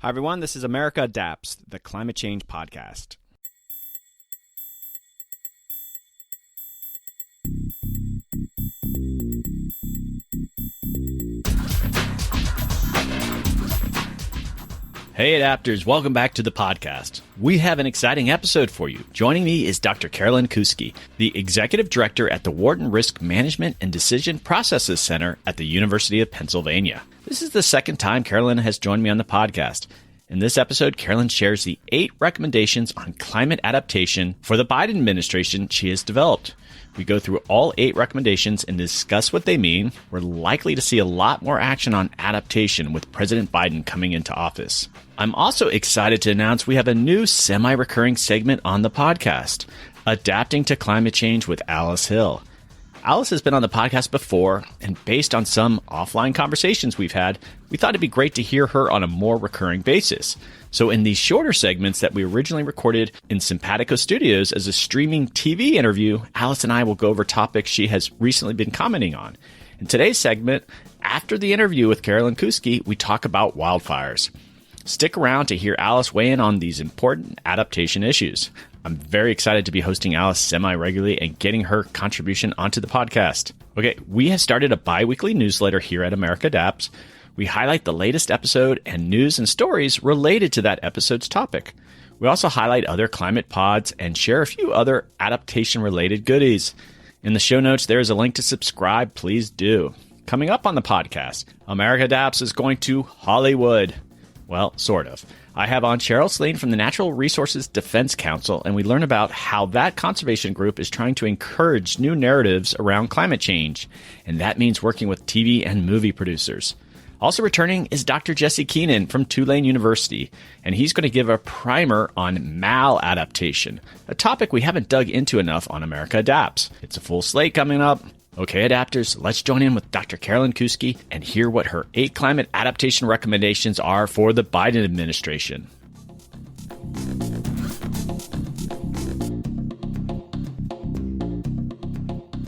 Hi, everyone. This is America Adapts, the climate change podcast. Hey, Adapters. Welcome back to the podcast. We have an exciting episode for you. Joining me is Dr. Carolyn Kousky, the Executive Director at the Wharton Risk Management and Decision Processes Center at the University of Pennsylvania. This is the second time Carolyn has joined me on the podcast. In this episode, Carolyn shares the 8 recommendations on climate adaptation for the Biden administration she has developed. We go through all 8 recommendations and discuss what they mean. We're likely to see a lot more action on adaptation with President Biden coming into office. I'm also excited to announce we have a new semi-recurring segment on the podcast, Adapting to Climate Change with Alice Hill. Alice has been on the podcast before, and based on some offline conversations we've had, we thought it'd be great to hear her on a more recurring basis. So in these shorter segments that we originally recorded in Simpatico Studios as a streaming TV interview, Alice and I will go over topics she has recently been commenting on. In today's segment, after the interview with Carolyn Kousky, we talk about wildfires. Stick around to hear Alice weigh in on these important adaptation issues. I'm very excited to be hosting Alice semi-regularly and getting her contribution onto the podcast. Okay, we have started a bi-weekly newsletter here at America Adapts. We highlight the latest episode and news and stories related to that episode's topic. We also highlight other climate pods and share a few other adaptation-related goodies. In the show notes, there is a link to subscribe. Please do. Coming up on the podcast, America Adapts is going to Hollywood. Well, sort of. I have on Cheryl Slane from the Natural Resources Defense Council, and we learn about how that conservation group is trying to encourage new narratives around climate change, and that means working with TV and movie producers. Also returning is Dr. Jesse Keenan from Tulane University, and he's going to give a primer on maladaptation, a topic we haven't dug into enough on America Adapts. It's a full slate coming up. Okay, Adapters, let's join in with Dr. Carolyn Kousky and hear what her 8 climate adaptation recommendations are for the Biden administration.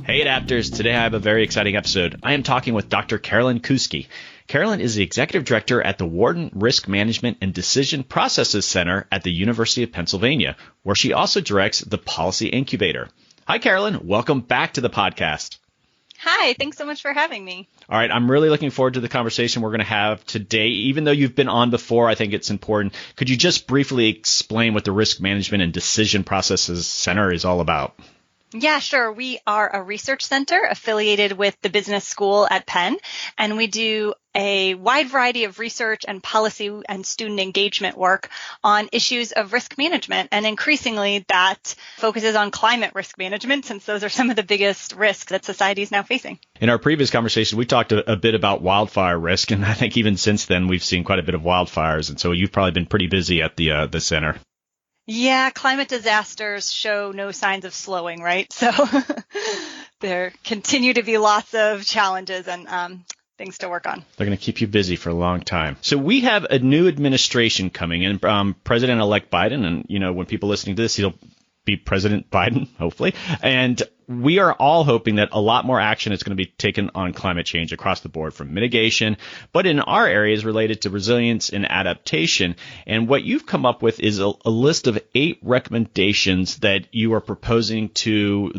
Hey, Adapters, today I have a very exciting episode. I am talking with Dr. Carolyn Kousky. Carolyn is the Executive Director at the Wharton Risk Management and Decision Processes Center at the University of Pennsylvania, where she also directs the Policy Incubator. Hi, Carolyn. Welcome back to the podcast. Hi, thanks so much for having me. All right, I'm really looking forward to the conversation we're going to have today. Even though you've been on before, I think it's important. Could you just briefly explain what the Risk Management and Decision Processes Center is all about? Yeah, sure. We are a research center affiliated with the business school at Penn, and we do a wide variety of research and policy and student engagement work on issues of risk management. And increasingly, that focuses on climate risk management, since those are some of the biggest risks that society is now facing. In our previous conversation, we talked a bit about wildfire risk, and I think even since then, we've seen quite a bit of wildfires. And so you've probably been pretty busy at the center. Yeah, climate disasters show no signs of slowing, right? So there continue to be lots of challenges and things to work on. They're going to keep you busy for a long time. So we have a new administration coming in, President-elect Biden, and when people listening to this, he'll be President Biden, hopefully. And we are all hoping that a lot more action is going to be taken on climate change across the board, from mitigation, but in our areas related to resilience and adaptation. And what you've come up with is a list of 8 recommendations that you are proposing to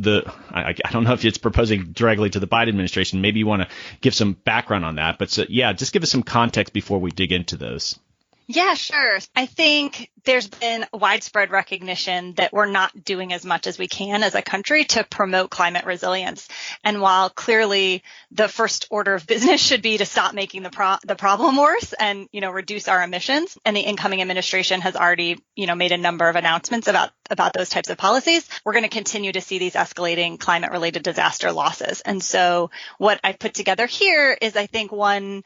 I don't know if it's proposing directly to the Biden administration. Maybe you want to give some background on that. But just give us some context before we dig into those. Yeah, sure. I think there's been widespread recognition that we're not doing as much as we can as a country to promote climate resilience. And while clearly the first order of business should be to stop making the problem worse and, reduce our emissions, and the incoming administration has already, made a number of announcements about those types of policies, we're going to continue to see these escalating climate-related disaster losses. And so what I put together here is, I think, one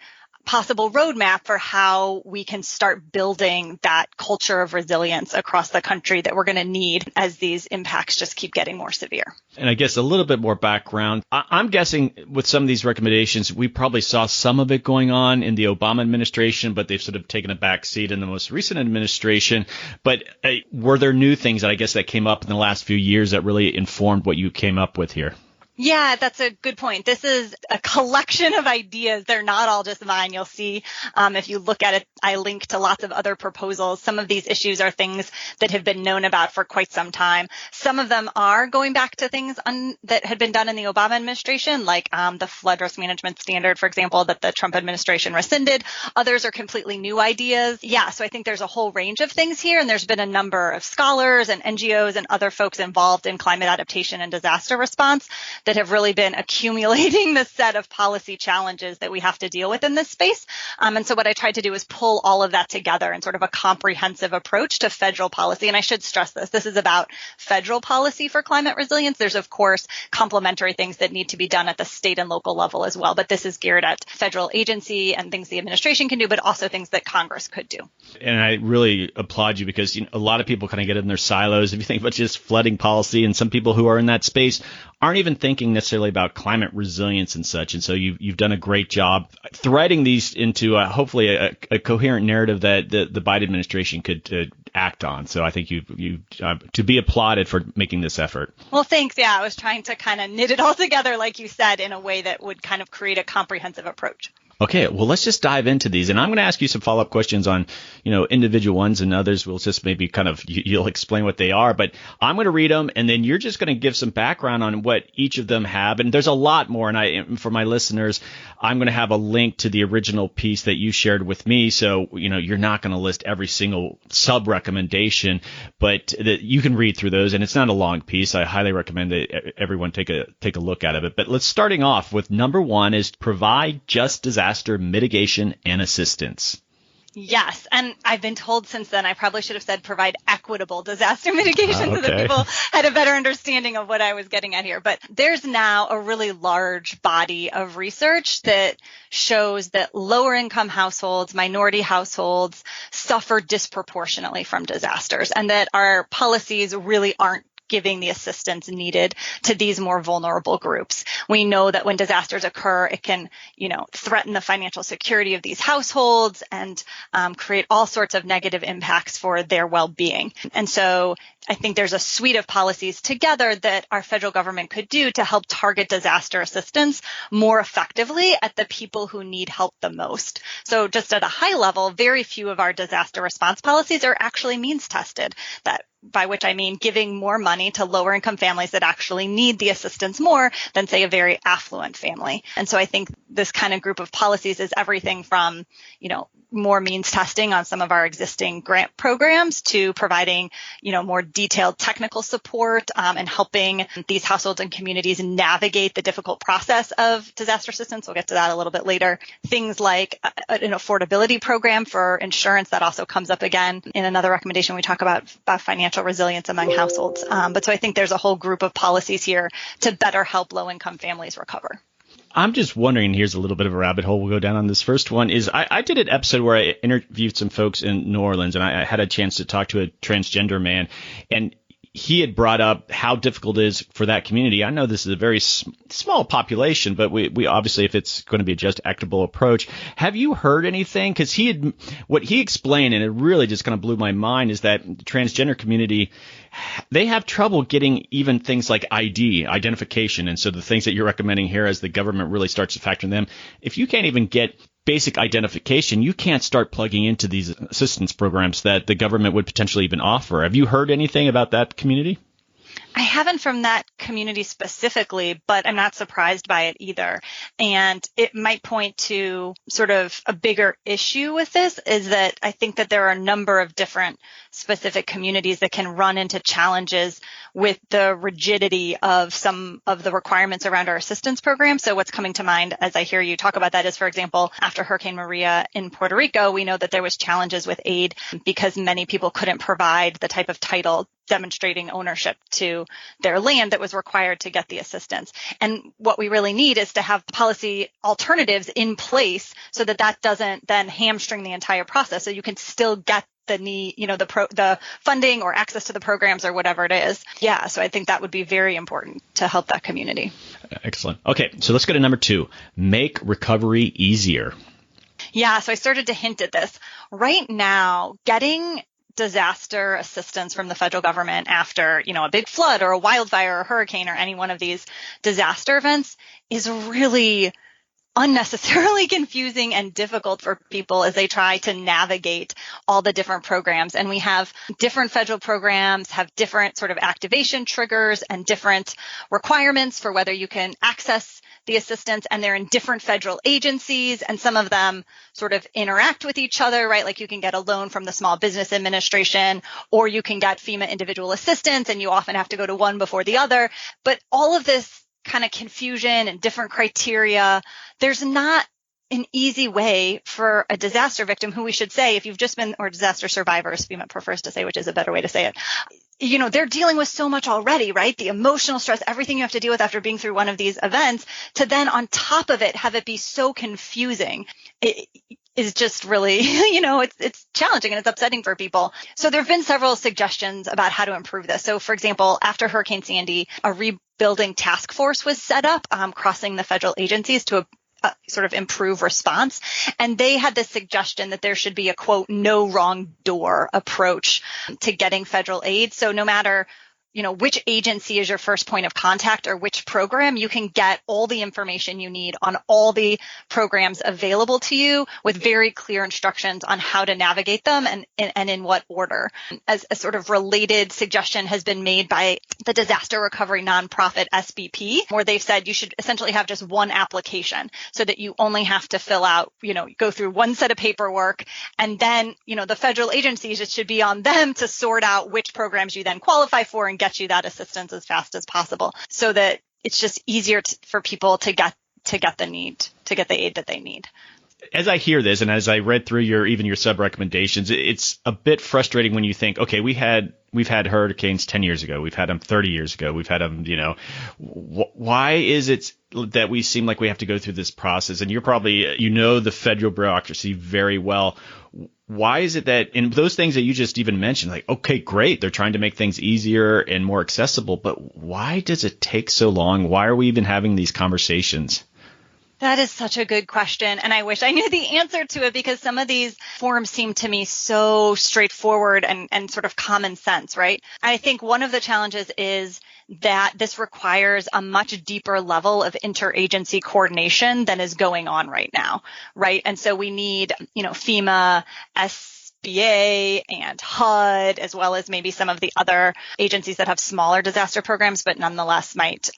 possible roadmap for how we can start building that culture of resilience across the country that we're going to need as these impacts just keep getting more severe. And I guess a little bit more background. I'm guessing with some of these recommendations, we probably saw some of it going on in the Obama administration, but they've sort of taken a back seat in the most recent administration. But were there new things that I guess that came up in the last few years that really informed what you came up with here? Yeah, that's a good point. This is a collection of ideas. They're not all just mine. You'll see if you look at it, I link to lots of other proposals. Some of these issues are things that have been known about for quite some time. Some of them are going back to things that had been done in the Obama administration, like the flood risk management standard, for example, that the Trump administration rescinded. Others are completely new ideas. Yeah, so I think there's a whole range of things here, and there's been a number of scholars and NGOs and other folks involved in climate adaptation and disaster response that have really been accumulating the set of policy challenges that we have to deal with in this space. And so what I tried to do is pull all of that together in sort of a comprehensive approach to federal policy. And I should stress this is about federal policy for climate resilience. There's, of course, complementary things that need to be done at the state and local level as well. But this is geared at federal agency and things the administration can do, but also things that Congress could do. And I really applaud you because a lot of people kind of get in their silos. If you think about just flooding policy, and some people who are in that space aren't even thinking necessarily about climate resilience and such. And so you've done a great job threading these into hopefully a coherent narrative that the Biden administration could act on. So I think you to be applauded for making this effort. Well, thanks. Yeah, I was trying to kind of knit it all together, like you said, in a way that would kind of create a comprehensive approach. Okay, well, let's just dive into these. And I'm going to ask you some follow-up questions on, individual ones, and others we'll just maybe kind of, you'll explain what they are. But I'm going to read them, and then you're just going to give some background on what each of them have. And there's a lot more. And for my listeners, I'm going to have a link to the original piece that you shared with me. So, you're not going to list every single sub-recommendation, but you can read through those. And it's not a long piece. I highly recommend that everyone take a look at it. But let's starting off with number one is provide just disaster mitigation and assistance. Yes. And I've been told since then, I probably should have said provide equitable disaster mitigation so that people had a better understanding of what I was getting at here. But there's now a really large body of research that shows that lower income households, minority households suffer disproportionately from disasters, and that our policies really aren't giving the assistance needed to these more vulnerable groups. We know that when disasters occur, it can, threaten the financial security of these households and create all sorts of negative impacts for their well-being. And so I think there's a suite of policies together that our federal government could do to help target disaster assistance more effectively at the people who need help the most. So just at a high level, very few of our disaster response policies are actually means tested. By which I mean giving more money to lower income families that actually need the assistance more than, say, a very affluent family. And so I think this kind of group of policies is everything from, more means testing on some of our existing grant programs to providing, more detailed technical support and helping these households and communities navigate the difficult process of disaster assistance. We'll get to that a little bit later. Things like an affordability program for insurance that also comes up again in another recommendation. We talk about financial resilience among households. But so I think there's a whole group of policies here to better help low-income families recover. I'm just wondering, here's a little bit of a rabbit hole we'll go down on this first one, is I did an episode where I interviewed some folks in New Orleans, and I had a chance to talk to a transgender man, and he had brought up how difficult it is for that community. I know this is a very small population, but we obviously, if it's going to be a just equitable approach, have you heard anything? Because what he explained, and it really just kind of blew my mind, is that the transgender community, they have trouble getting even things like identification. And so the things that you're recommending here, as the government really starts to factor in them, if you can't even get basic identification, you can't start plugging into these assistance programs that the government would potentially even offer. Have you heard anything about that community? I haven't from that community specifically, but I'm not surprised by it either. And it might point to sort of a bigger issue with this, is that I think that there are a number of different specific communities that can run into challenges with the rigidity of some of the requirements around our assistance program. So what's coming to mind as I hear you talk about that is, for example, after Hurricane Maria in Puerto Rico, we know that there was challenges with aid because many people couldn't provide the type of title demonstrating ownership to their land that was required to get the assistance. And what we really need is to have policy alternatives in place so that that doesn't then hamstring the entire process. So you can still get the need, the funding or access to the programs or whatever it is. Yeah. So I think that would be very important to help that community. Excellent. Okay. So let's go to number 2, make recovery easier. Yeah. So I started to hint at this. Right now, getting disaster assistance from the federal government after, a big flood or a wildfire or a hurricane or any one of these disaster events is really unnecessarily confusing and difficult for people as they try to navigate all the different programs. And we have different federal programs, have different sort of activation triggers and different requirements for whether you can access the assistance, and they're in different federal agencies, and some of them sort of interact with each other, right? Like you can get a loan from the Small Business Administration, or you can get FEMA individual assistance, and you often have to go to one before the other. But all of this kind of confusion and different criteria, there's not an easy way for a disaster victim who we should say, if you've just been, or disaster survivors, FEMA prefers to say, which is a better way to say it. They're dealing with so much already, right? The emotional stress, everything you have to deal with after being through one of these events, to then on top of it, have it be so confusing. It is just really, it's challenging and it's upsetting for people. So there have been several suggestions about how to improve this. So for example, after Hurricane Sandy, a rebuilding task force was set up, crossing the federal agencies to sort of improve response. And they had this suggestion that there should be a, quote, no wrong door approach to getting federal aid. So no matter which agency is your first point of contact or which program, you can get all the information you need on all the programs available to you with very clear instructions on how to navigate them and in what order. As a sort of related suggestion has been made by the disaster recovery nonprofit SBP, where they've said you should essentially have just one application so that you only have to fill out, go through one set of paperwork. And then, the federal agencies, it should be on them to sort out which programs you then qualify for and get you that assistance as fast as possible, so that it's just easier for people to get the aid that they need. As I hear this, and as I read through your sub recommendations, it's a bit frustrating when you think, okay, we've had hurricanes 10 years ago, we've had them 30 years ago, we've had them, why is it that we seem like we have to go through this process? And you're probably, the federal bureaucracy very well. Why is it that in those things that you just even mentioned, like, okay, great, they're trying to make things easier and more accessible, but why does it take so long? Why are we even having these conversations? That is such a good question. And I wish I knew the answer to it, because some of these forms seem to me so straightforward and sort of common sense, right? I think one of the challenges is that this requires a much deeper level of interagency coordination than is going on right now, right? And so we need, FEMA, SBA and HUD, as well as maybe some of the other agencies that have smaller disaster programs, but nonetheless might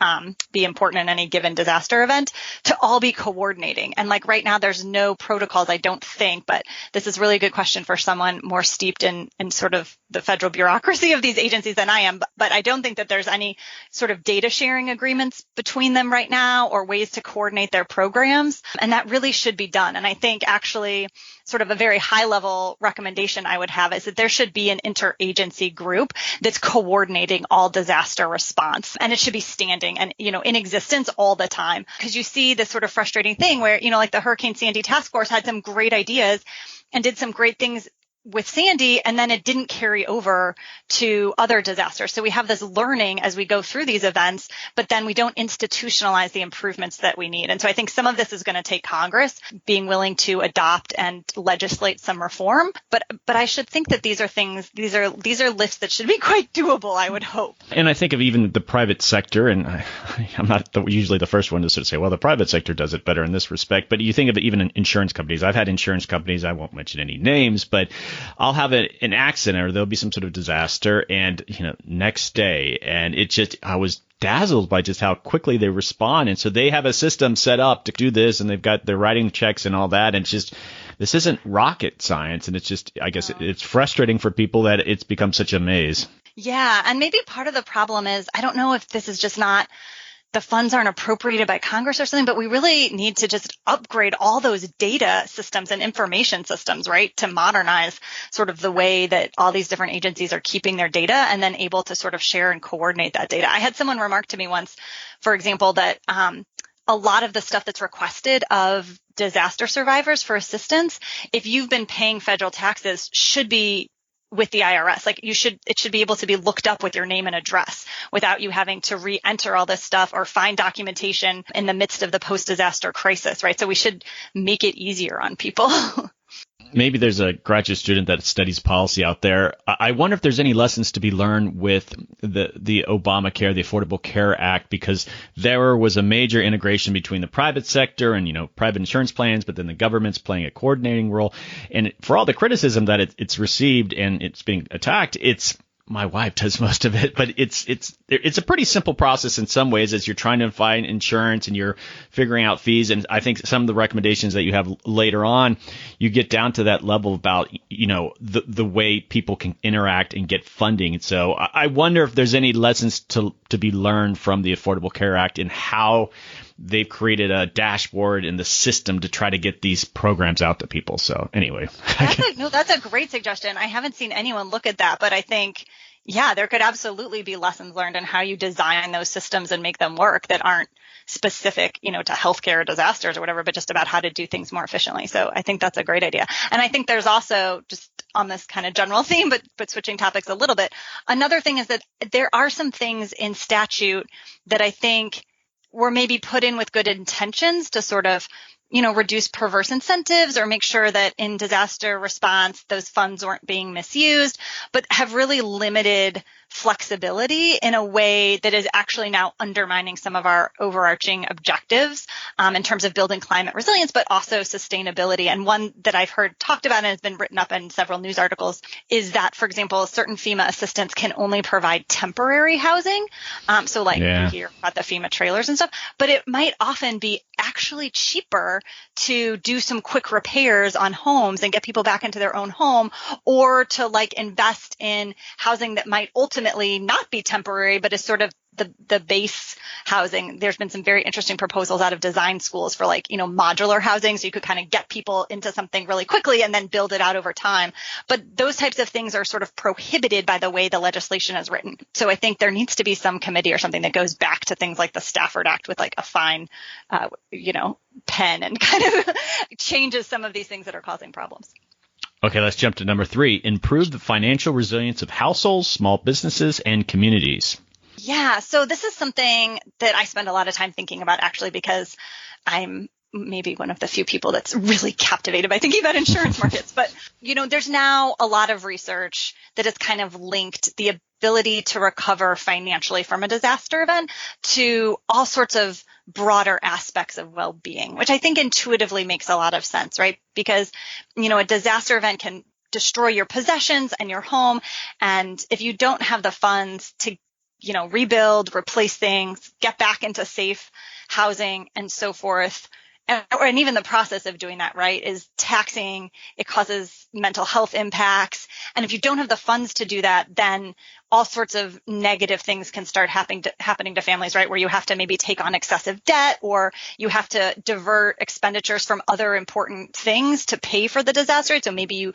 be important in any given disaster event, to all be coordinating. And like right now, there's no protocols, I don't think, but this is really a good question for someone more steeped in sort of the federal bureaucracy of these agencies than I am. But I don't think that there's any sort of data sharing agreements between them right now or ways to coordinate their programs. And that really should be done. And I think actually sort of a very high level recommendation I would have is that there should be an interagency group that's coordinating all disaster response. And it should be standing and, in existence all the time. Because you see this sort of frustrating thing where, like the Hurricane Sandy task force had some great ideas and did some great things with Sandy, and then it didn't carry over to other disasters. So we have this learning as we go through these events, but then we don't institutionalize the improvements that we need. And so I think some of this is going to take Congress being willing to adopt and legislate some reform. But I should think that these are lists that should be quite doable, I would hope. And I think of even the private sector, and I'm not usually the first one to sort of say, well, the private sector does it better in this respect. But you think of it even in insurance companies. I've had insurance companies, I won't mention any names, but I'll have an accident or there'll be some sort of disaster and, next day. And I was dazzled by just how quickly they respond. And so they have a system set up to do this, and they're writing checks and all that. And this isn't rocket science. And I guess it's frustrating for people that it's become such a maze. Yeah. And maybe part of the problem is, I don't know if this is just not, the funds aren't appropriated by Congress or something, but we really need to just upgrade all those data systems and information systems, right, to modernize sort of the way that all these different agencies are keeping their data and then able to sort of share and coordinate that data. I had someone remark to me once, for example, that a lot of the stuff that's requested of disaster survivors for assistance, if you've been paying federal taxes, should be with the IRS. Like it should be able to be looked up with your name and address without you having to re-enter all this stuff or find documentation in the midst of the post-disaster crisis, right? So we should make it easier on people. maybe there's a graduate student that studies policy out there. I wonder if there's any lessons to be learned with the Obamacare, the Affordable Care Act, because there was a major integration between the private sector and, private insurance plans, but then the government's playing a coordinating role. And for all the criticism that it's received and it's being attacked, my wife does most of it, but it's a pretty simple process in some ways as you're trying to find insurance and you're figuring out fees. And I think some of the recommendations that you have later on, you get down to that level about, the way people can interact and get funding. And so I wonder if there's any lessons to be learned from the Affordable Care Act and how they've created a dashboard in the system to try to get these programs out to people. So anyway. That's a great suggestion. I haven't seen anyone look at that, but I think, there could absolutely be lessons learned in how you design those systems and make them work that aren't specific, to healthcare or disasters or whatever, but just about how to do things more efficiently. So I think that's a great idea. And I think there's also, just on this kind of general theme, but switching topics a little bit, another thing is that there are some things in statute that I think were maybe put in with good intentions to sort of, reduce perverse incentives or make sure that in disaster response, those funds weren't being misused, but have really limited flexibility in a way that is actually now undermining some of our overarching objectives in terms of building climate resilience, but also sustainability. And one that I've heard talked about and has been written up in several news articles is that, for example, certain FEMA assistance can only provide temporary housing. You hear about the FEMA trailers and stuff, but it might often be actually cheaper to do some quick repairs on homes and get people back into their own home, or to invest in housing that might ultimately not be temporary, but is sort of the base housing. There's been some very interesting proposals out of design schools for modular housing. So you could kind of get people into something really quickly and then build it out over time. But those types of things are sort of prohibited by the way the legislation is written. So I think there needs to be some committee or something that goes back to things like the Stafford Act with a fine, pen and kind of changes some of these things that are causing problems. Okay, let's jump to number 3. Improve the financial resilience of households, small businesses, and communities. Yeah, so this is something that I spend a lot of time thinking about, actually, because I'm maybe one of the few people that's really captivated by thinking about insurance markets. But, there's now a lot of research that has kind of linked the ability to recover financially from a disaster event to all sorts of broader aspects of well-being, which I think intuitively makes a lot of sense, right? Because, a disaster event can destroy your possessions and your home. And if you don't have the funds to, rebuild, replace things, get back into safe housing and so forth, and even the process of doing that, right, is taxing. It causes mental health impacts. And if you don't have the funds to do that, then all sorts of negative things can start happening to families, right, where you have to maybe take on excessive debt, or you have to divert expenditures from other important things to pay for the disaster. So maybe you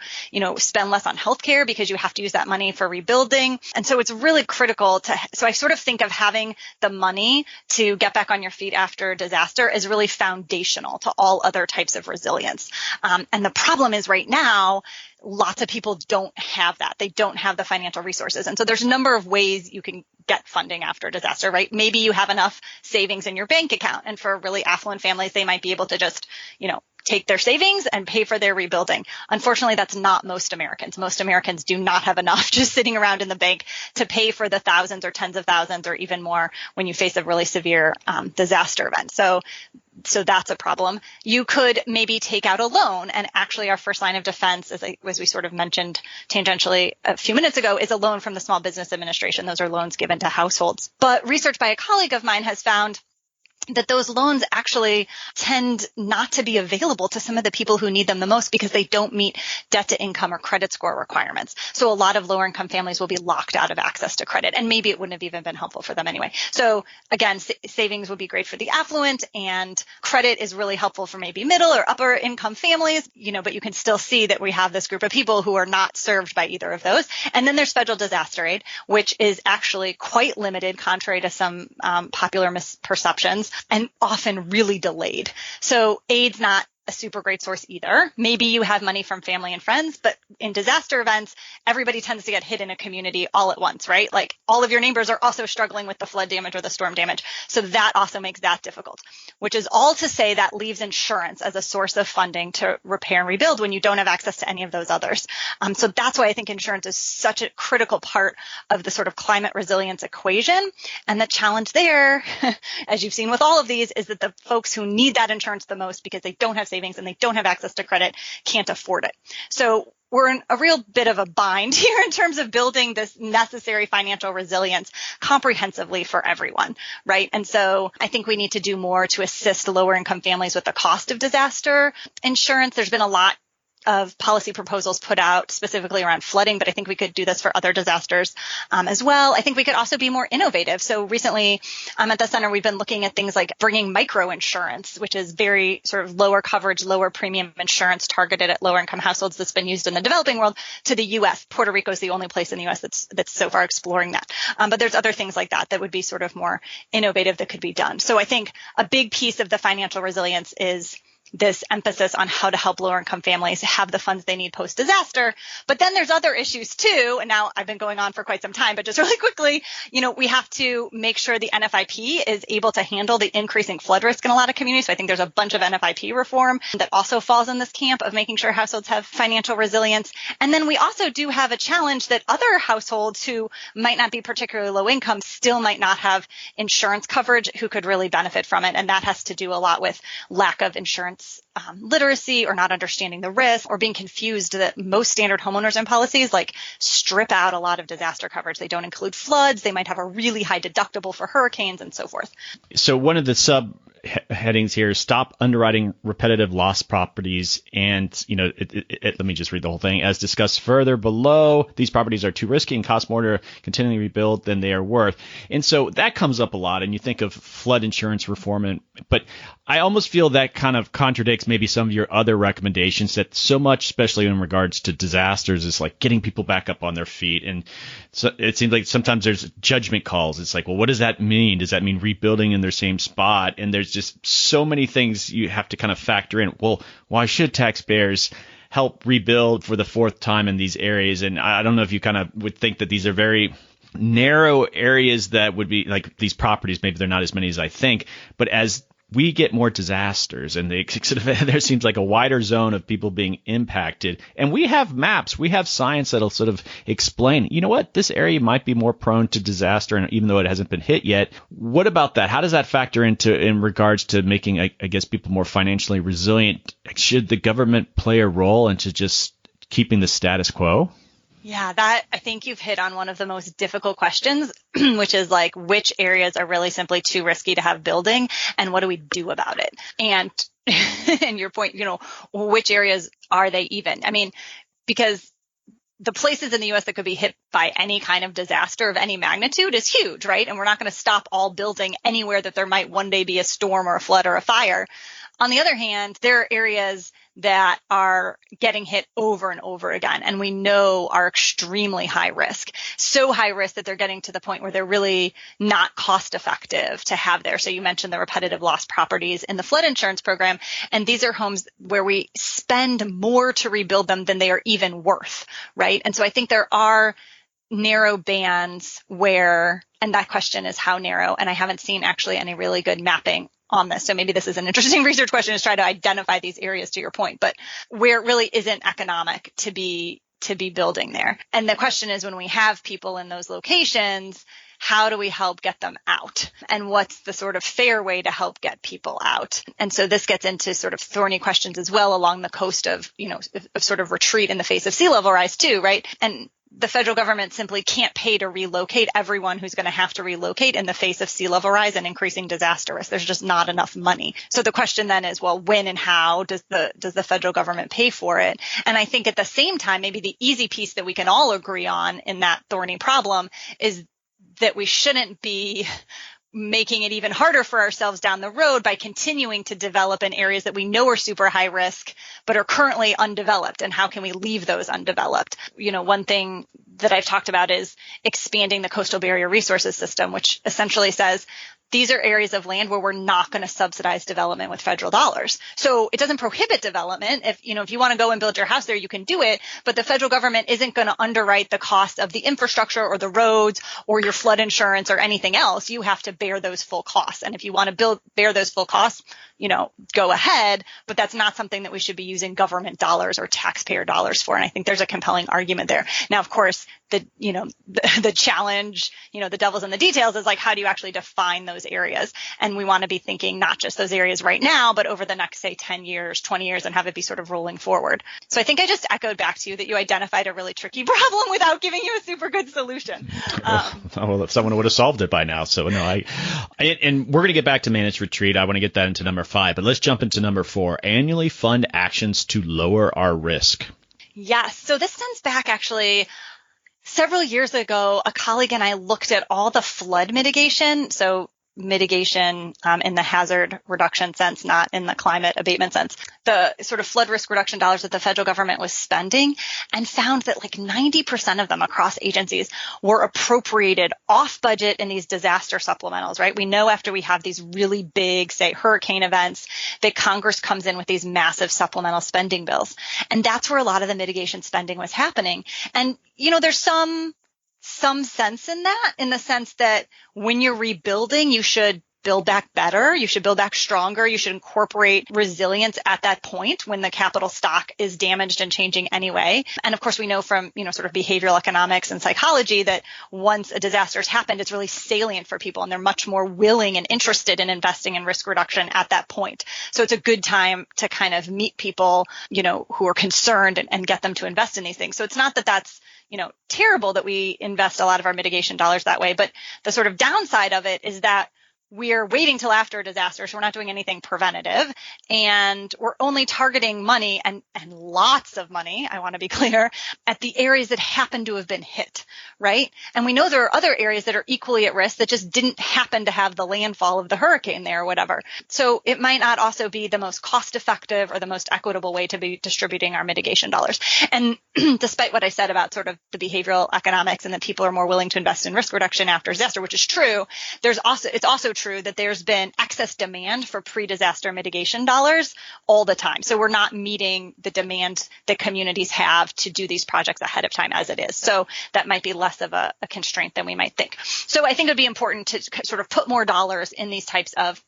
spend less on healthcare because you have to use that money for rebuilding. And so it's really critical so I sort of think of having the money to get back on your feet after a disaster as really foundational to all other types of resilience. And the problem is right now, lots of people don't have that. They don't have the financial resources. And so there's a number of ways you can get funding after a disaster, right? Maybe you have enough savings in your bank account. And for really affluent families, they might be able to just, take their savings and pay for their rebuilding. Unfortunately, that's not most Americans. Most Americans do not have enough just sitting around in the bank to pay for the thousands or tens of thousands or even more when you face a really severe disaster event. So that's a problem. You could maybe take out a loan. And actually our first line of defense, as we sort of mentioned tangentially a few minutes ago, is a loan from the Small Business Administration. Those are loans given to households. But research by a colleague of mine has found that those loans actually tend not to be available to some of the people who need them the most because they don't meet debt to income or credit score requirements. So a lot of lower income families will be locked out of access to credit, and maybe it wouldn't have even been helpful for them anyway. So again, savings would be great for the affluent, and credit is really helpful for maybe middle or upper income families, but you can still see that we have this group of people who are not served by either of those. And then there's federal disaster aid, which is actually quite limited, contrary to some popular misperceptions, and often really delayed. So aid's not a super great source either. Maybe you have money from family and friends, but in disaster events, everybody tends to get hit in a community all at once, right? Like all of your neighbors are also struggling with the flood damage or the storm damage. So that also makes that difficult, which is all to say that leaves insurance as a source of funding to repair and rebuild when you don't have access to any of those others. So that's why I think insurance is such a critical part of the sort of climate resilience equation. And the challenge there, as you've seen with all of these, is that the folks who need that insurance the most because they don't have savings and they don't have access to credit can't afford it. So we're in a real bit of a bind here in terms of building this necessary financial resilience comprehensively for everyone, right? And so I think we need to do more to assist lower income families with the cost of disaster insurance. There's been a lot of policy proposals put out specifically around flooding, but I think we could do this for other disasters as well. I think we could also be more innovative. So recently at the center, we've been looking at things like bringing micro insurance, which is very sort of lower coverage, lower premium insurance targeted at lower income households that's been used in the developing world to the U.S. Puerto Rico is the only place in the U.S. that's so far exploring that. But there's other things like that would be sort of more innovative that could be done. So I think a big piece of the financial resilience is this emphasis on how to help lower income families have the funds they need post disaster. But then there's other issues too. And now I've been going on for quite some time, but just really quickly, we have to make sure the NFIP is able to handle the increasing flood risk in a lot of communities. So I think there's a bunch of NFIP reform that also falls in this camp of making sure households have financial resilience. And then we also do have a challenge that other households who might not be particularly low income still might not have insurance coverage who could really benefit from it. And that has to do a lot with lack of insurance literacy or not understanding the risk or being confused that most standard homeowners and policies like strip out a lot of disaster coverage. They don't include floods. They might have a really high deductible for hurricanes and so forth. So one of the subheadings here is stop underwriting repetitive loss properties. And, let me just read the whole thing. As discussed further below, these properties are too risky and cost more to continually rebuild than they are worth. And so that comes up a lot. And you think of flood insurance reform, but I almost feel that kind of contradicts maybe some of your other recommendations that so much, especially in regards to disasters, is like getting people back up on their feet. And so it seems like sometimes there's judgment calls. It's like, well, what does that mean? Does that mean rebuilding in their same spot? And there's just so many things you have to kind of factor in. Well, why should taxpayers help rebuild for the fourth time in these areas? And I don't know if you kind of would think that these are very narrow areas that would be like these properties. Maybe they're not as many as I think, but as we get more disasters and there seems like a wider zone of people being impacted. And we have maps, we have science that'll sort of explain, what, this area might be more prone to disaster. And even though it hasn't been hit yet, what about that? How does that factor in regards to making, I guess, people more financially resilient? Should the government play a role into just keeping the status quo? Yeah, that I think you've hit on one of the most difficult questions, which is like which areas are really simply too risky to have building and what do we do about it? And your point, which areas are they even? I mean, because the places in the U.S. that could be hit by any kind of disaster of any magnitude is huge, right? And we're not going to stop all building anywhere that there might one day be a storm or a flood or a fire. On the other hand, there are areas that are getting hit over and over again, and we know are extremely high risk, so high risk that they're getting to the point where they're really not cost effective to have there. So you mentioned the repetitive loss properties in the flood insurance program, and these are homes where we spend more to rebuild them than they are even worth, right? And so I think there are narrow bands where, and that question is how narrow, and I haven't seen actually any really good mapping on this. So maybe this is an interesting research question is try to identify these areas to your point, but where it really isn't economic to be building there. And the question is when we have people in those locations, how do we help get them out? And what's the sort of fair way to help get people out? And so this gets into sort of thorny questions as well along the coast of, of sort of retreat in the face of sea level rise too, right? And the federal government simply can't pay to relocate everyone who's going to have to relocate in the face of sea level rise and increasing disaster risk. There's just not enough money. So the question then is, well, when and how does the federal government pay for it? And I think at the same time, maybe the easy piece that we can all agree on in that thorny problem is that we shouldn't be making it even harder for ourselves down the road by continuing to develop in areas that we know are super high risk, but are currently undeveloped. And how can we leave those undeveloped? One thing that I've talked about is expanding the coastal barrier resources system, which essentially says these are areas of land where we're not going to subsidize development with federal dollars. So it doesn't prohibit development. If you want to go and build your house there, you can do it, but the federal government isn't going to underwrite the cost of the infrastructure or the roads or your flood insurance or anything else. You have to bear those full costs. And if you want to bear those full costs, go ahead, but that's not something that we should be using government dollars or taxpayer dollars for. And I think there's a compelling argument there. Now, of course, the challenge, the devil's in the details is like, how do you actually define those areas? And we want to be thinking not just those areas right now, but over the next, say, 10 years, 20 years, and have it be sort of rolling forward. So I think I just echoed back to you that you identified a really tricky problem without giving you a super good solution. Well, someone would have solved it by now. So no, and we're going to get back to managed retreat. I want to get that into number 5, but let's jump into number 4, annually fund actions to lower our risk. Yes. So this stems back actually several years ago. A colleague and I looked at all the flood mitigation. So mitigation in the hazard reduction sense, not in the climate abatement sense, the sort of flood risk reduction dollars that the federal government was spending, and found that like 90% of them across agencies were appropriated off budget in these disaster supplementals, right? We know after we have these really big, say, hurricane events, that Congress comes in with these massive supplemental spending bills. And that's where a lot of the mitigation spending was happening. And, there's some sense in that, in the sense that when you're rebuilding, you should build back better. You should build back stronger. You should incorporate resilience at that point when the capital stock is damaged and changing anyway. And of course, we know from, sort of behavioral economics and psychology that once a disaster has happened, it's really salient for people and they're much more willing and interested in investing in risk reduction at that point. So it's a good time to kind of meet people, who are concerned and get them to invest in these things. So it's not that that's terrible that we invest a lot of our mitigation dollars that way. But the sort of downside of it is that we're waiting till after a disaster. So we're not doing anything preventative, and we're only targeting money and lots of money, I want to be clear, at the areas that happen to have been hit, right? And we know there are other areas that are equally at risk that just didn't happen to have the landfall of the hurricane there or whatever. So it might not also be the most cost effective or the most equitable way to be distributing our mitigation dollars. And despite what I said about sort of the behavioral economics and that people are more willing to invest in risk reduction after disaster, which is true, it's also true that there's been excess demand for pre-disaster mitigation dollars all the time. So we're not meeting the demand that communities have to do these projects ahead of time as it is. So that might be less of a constraint than we might think. So I think it would be important to sort of put more dollars in these types of,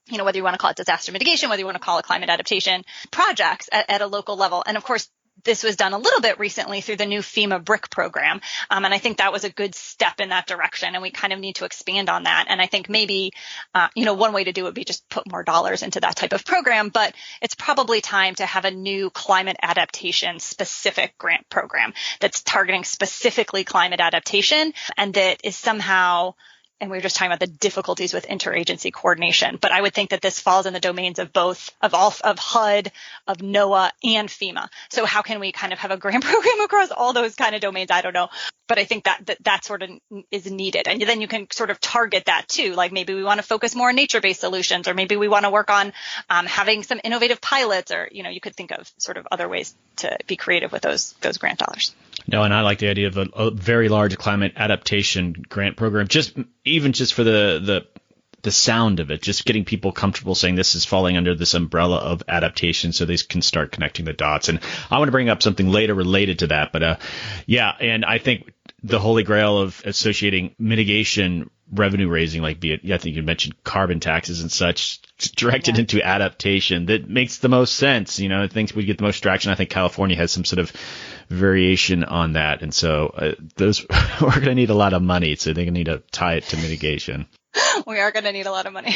whether you want to call it disaster mitigation, whether you want to call it climate adaptation projects at a local level. And of course, this was done a little bit recently through the new FEMA BRIC program. And I think that was a good step in that direction. And we kind of need to expand on that. And I think maybe, one way to do it would be just put more dollars into that type of program. But it's probably time to have a new climate adaptation specific grant program that's targeting specifically climate adaptation and that is somehow, and we were just talking about the difficulties with interagency coordination. But I would think that this falls in the domains of both, of HUD, of NOAA, and FEMA. So how can we kind of have a grant program across all those kind of domains? I don't know. But I think that sort of is needed. And then you can sort of target that too. Like maybe we want to focus more on nature-based solutions, or maybe we want to work on having some innovative pilots, or, you could think of sort of other ways to be creative with those grant dollars. No, and I like the idea of a very large climate adaptation grant program, even just for the sound of it, just getting people comfortable saying this is falling under this umbrella of adaptation so they can start connecting the dots. And I want to bring up something later related to that. But and I think the holy grail of associating mitigation revenue raising, I think you mentioned carbon taxes and such, directed into adaptation, that makes the most sense. I think we get the most traction. I think California has some sort of variation on that. And so those we're going to need a lot of money. So they're going to need to tie it to mitigation. We are going to need a lot of money.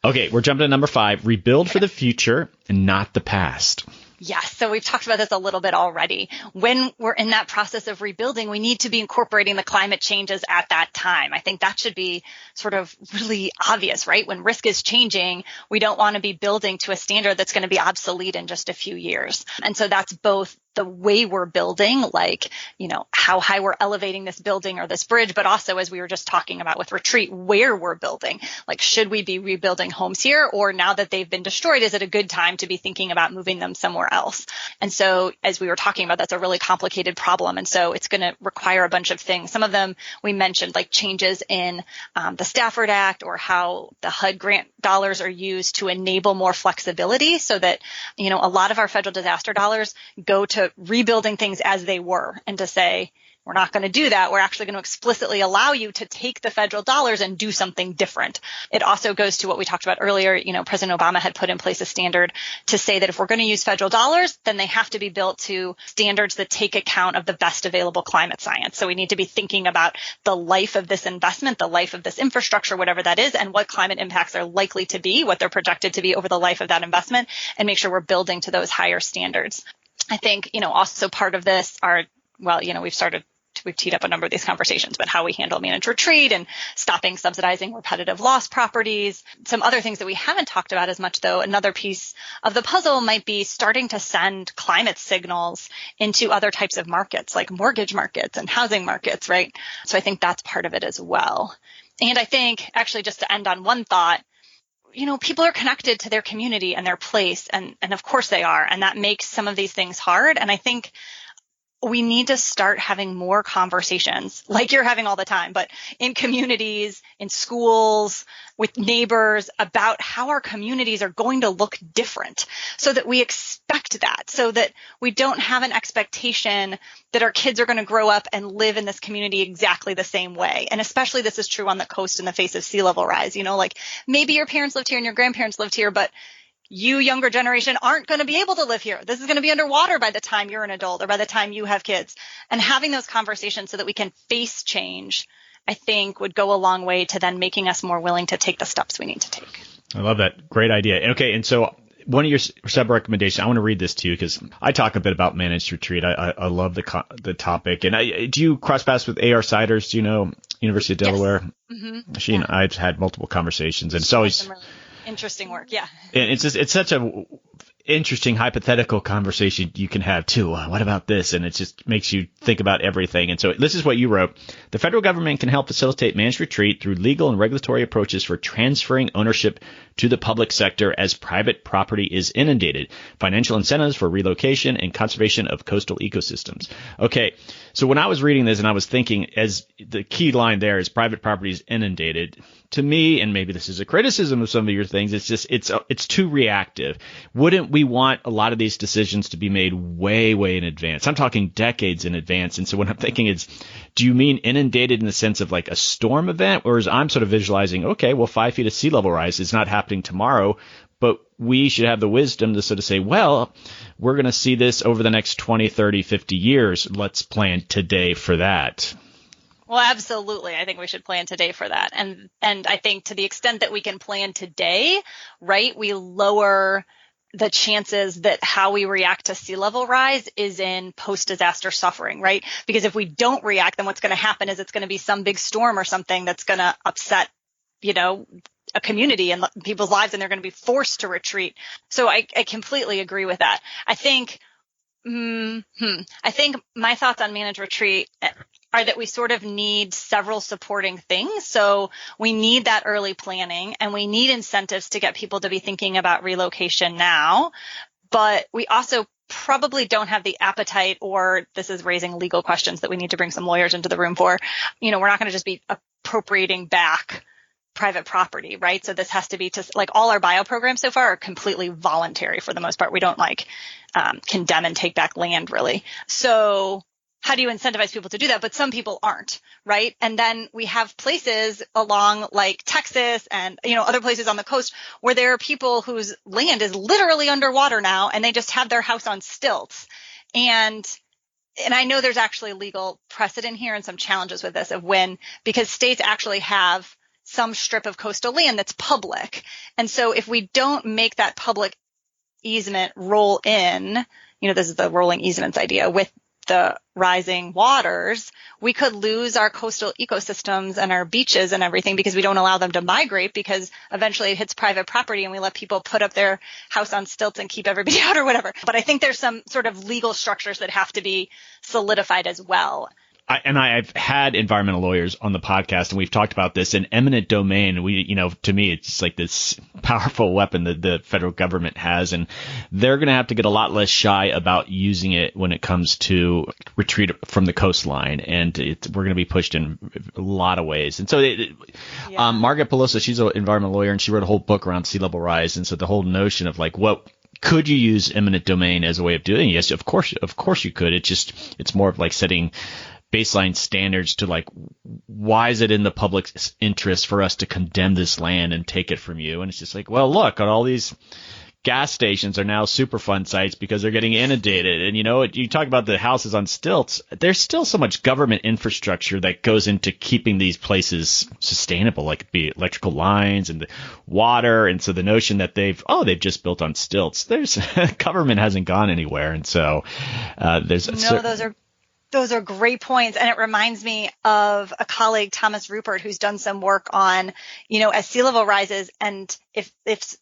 Okay, we're jumping to number 5, rebuild for the future and not the past. Yes. So we've talked about this a little bit already. When we're in that process of rebuilding, we need to be incorporating the climate changes at that time. I think that should be sort of really obvious, right? When risk is changing, we don't want to be building to a standard that's going to be obsolete in just a few years. And so that's both the way we're building, like, how high we're elevating this building or this bridge, but also, as we were just talking about with retreat, where we're building. Like, should we be rebuilding homes here? Or now that they've been destroyed, is it a good time to be thinking about moving them somewhere else? And so, as we were talking about, that's a really complicated problem. And so it's going to require a bunch of things. Some of them we mentioned, like changes in the Stafford Act, or how the HUD grant dollars are used to enable more flexibility, so that, a lot of our federal disaster dollars go to rebuilding things as they were, and to say, we're not going to do that. We're actually going to explicitly allow you to take the federal dollars and do something different. It also goes to what we talked about earlier. President Obama had put in place a standard to say that if we're going to use federal dollars, then they have to be built to standards that take account of the best available climate science. So we need to be thinking about the life of this investment, the life of this infrastructure, whatever that is, and what climate impacts are likely to be, what they're projected to be over the life of that investment, and make sure we're building to those higher standards. I think, also part of this are, we've teed up a number of these conversations, but how we handle managed retreat and stopping subsidizing repetitive loss properties. Some other things that we haven't talked about as much, though, another piece of the puzzle might be starting to send climate signals into other types of markets, like mortgage markets and housing markets, right? So I think that's part of it as well. And I think, actually, just to end on one thought, people are connected to their community and their place, and of course they are, and that makes some of these things hard. And I think we need to start having more conversations like you're having all the time, but in communities, in schools, with neighbors, about how our communities are going to look different, so that we expect that, so that we don't have an expectation that our kids are going to grow up and live in this community exactly the same way. And especially this is true on the coast in the face of sea level rise. Like maybe your parents lived here and your grandparents lived here, but you younger generation aren't going to be able to live here. This is going to be underwater by the time you're an adult or by the time you have kids. And having those conversations so that we can face change, I think, would go a long way to then making us more willing to take the steps we need to take. I love that. Great idea. Okay. And so one of your sub recommendations, I want to read this to you because I talk a bit about managed retreat. I love the topic. And do you cross paths with A.R. Siders? University of Delaware? Yes. Mm-hmm. She and I've had multiple conversations, and it's always interesting work. Yeah. And it's such a interesting hypothetical conversation you can have too. What about this? And it just makes you think about everything. And so this is what you wrote. The federal government can help facilitate managed retreat through legal and regulatory approaches for transferring ownership to the public sector as private property is inundated, financial incentives for relocation, and conservation of coastal ecosystems. Okay. So when I was reading this and I was thinking, as the key line there is private property is inundated, to me, and maybe this is a criticism of some of your things, it's too reactive. Wouldn't we want a lot of these decisions to be made way, way in advance? I'm talking decades in advance. And so what I'm thinking is, do you mean inundated in the sense of like a storm event? Or as I'm sort of visualizing, okay, well, 5 feet of sea level rise is not happening tomorrow, but we should have the wisdom to sort of say, well, we're going to see this over the next 20, 30, 50 years. Let's plan today for that. Well, absolutely. I think we should plan today for that. And I think to the extent that we can plan today, right, we lower the chances that how we react to sea level rise is in post-disaster suffering, right? Because if we don't react, then what's going to happen is it's going to be some big storm or something that's going to upset, a community and people's lives, and they're going to be forced to retreat. So I completely agree with that. I think my thoughts on managed retreat are that we sort of need several supporting things. So we need that early planning, and we need incentives to get people to be thinking about relocation now. But we also probably don't have the appetite, or this is raising legal questions that we need to bring some lawyers into the room for. We're not going to just be appropriating back private property, right? So this has to be like all our bio programs so far are completely voluntary for the most part. We don't condemn and take back land really. So how do you incentivize people to do that? But some people aren't, right? And then we have places along like Texas and, other places on the coast where there are people whose land is literally underwater now, and they just have their house on stilts. And I know there's actually legal precedent here and some challenges with this because states actually have some strip of coastal land that's public. And so if we don't make that public easement roll in, this is the rolling easements idea with the rising waters, we could lose our coastal ecosystems and our beaches and everything because we don't allow them to migrate, because eventually it hits private property and we let people put up their house on stilts and keep everybody out or whatever. But I think there's some sort of legal structures that have to be solidified as well. I've had environmental lawyers on the podcast, and we've talked about this. In eminent domain, to me, it's just like this powerful weapon that the federal government has, and they're going to have to get a lot less shy about using it when it comes to retreat from the coastline, and we're going to be pushed in a lot of ways. And so, Margaret Pelosa, she's an environmental lawyer, and she wrote a whole book around sea level rise, and so the whole notion of like, what could you use eminent domain as a way of doing it? Yes, of course you could. It's more of like setting baseline standards to like, why is it in the public's interest for us to condemn this land and take it from you? And it's just like, well, look, all these gas stations are now Superfund sites because they're getting inundated. And you talk about the houses on stilts. There's still so much government infrastructure that goes into keeping these places sustainable, like be electrical lines and the water. And so the notion that they've just built on stilts, government hasn't gone anywhere. And so those are great points. And it reminds me of a colleague, Thomas Rupert, who's done some work on, as sea level rises, and if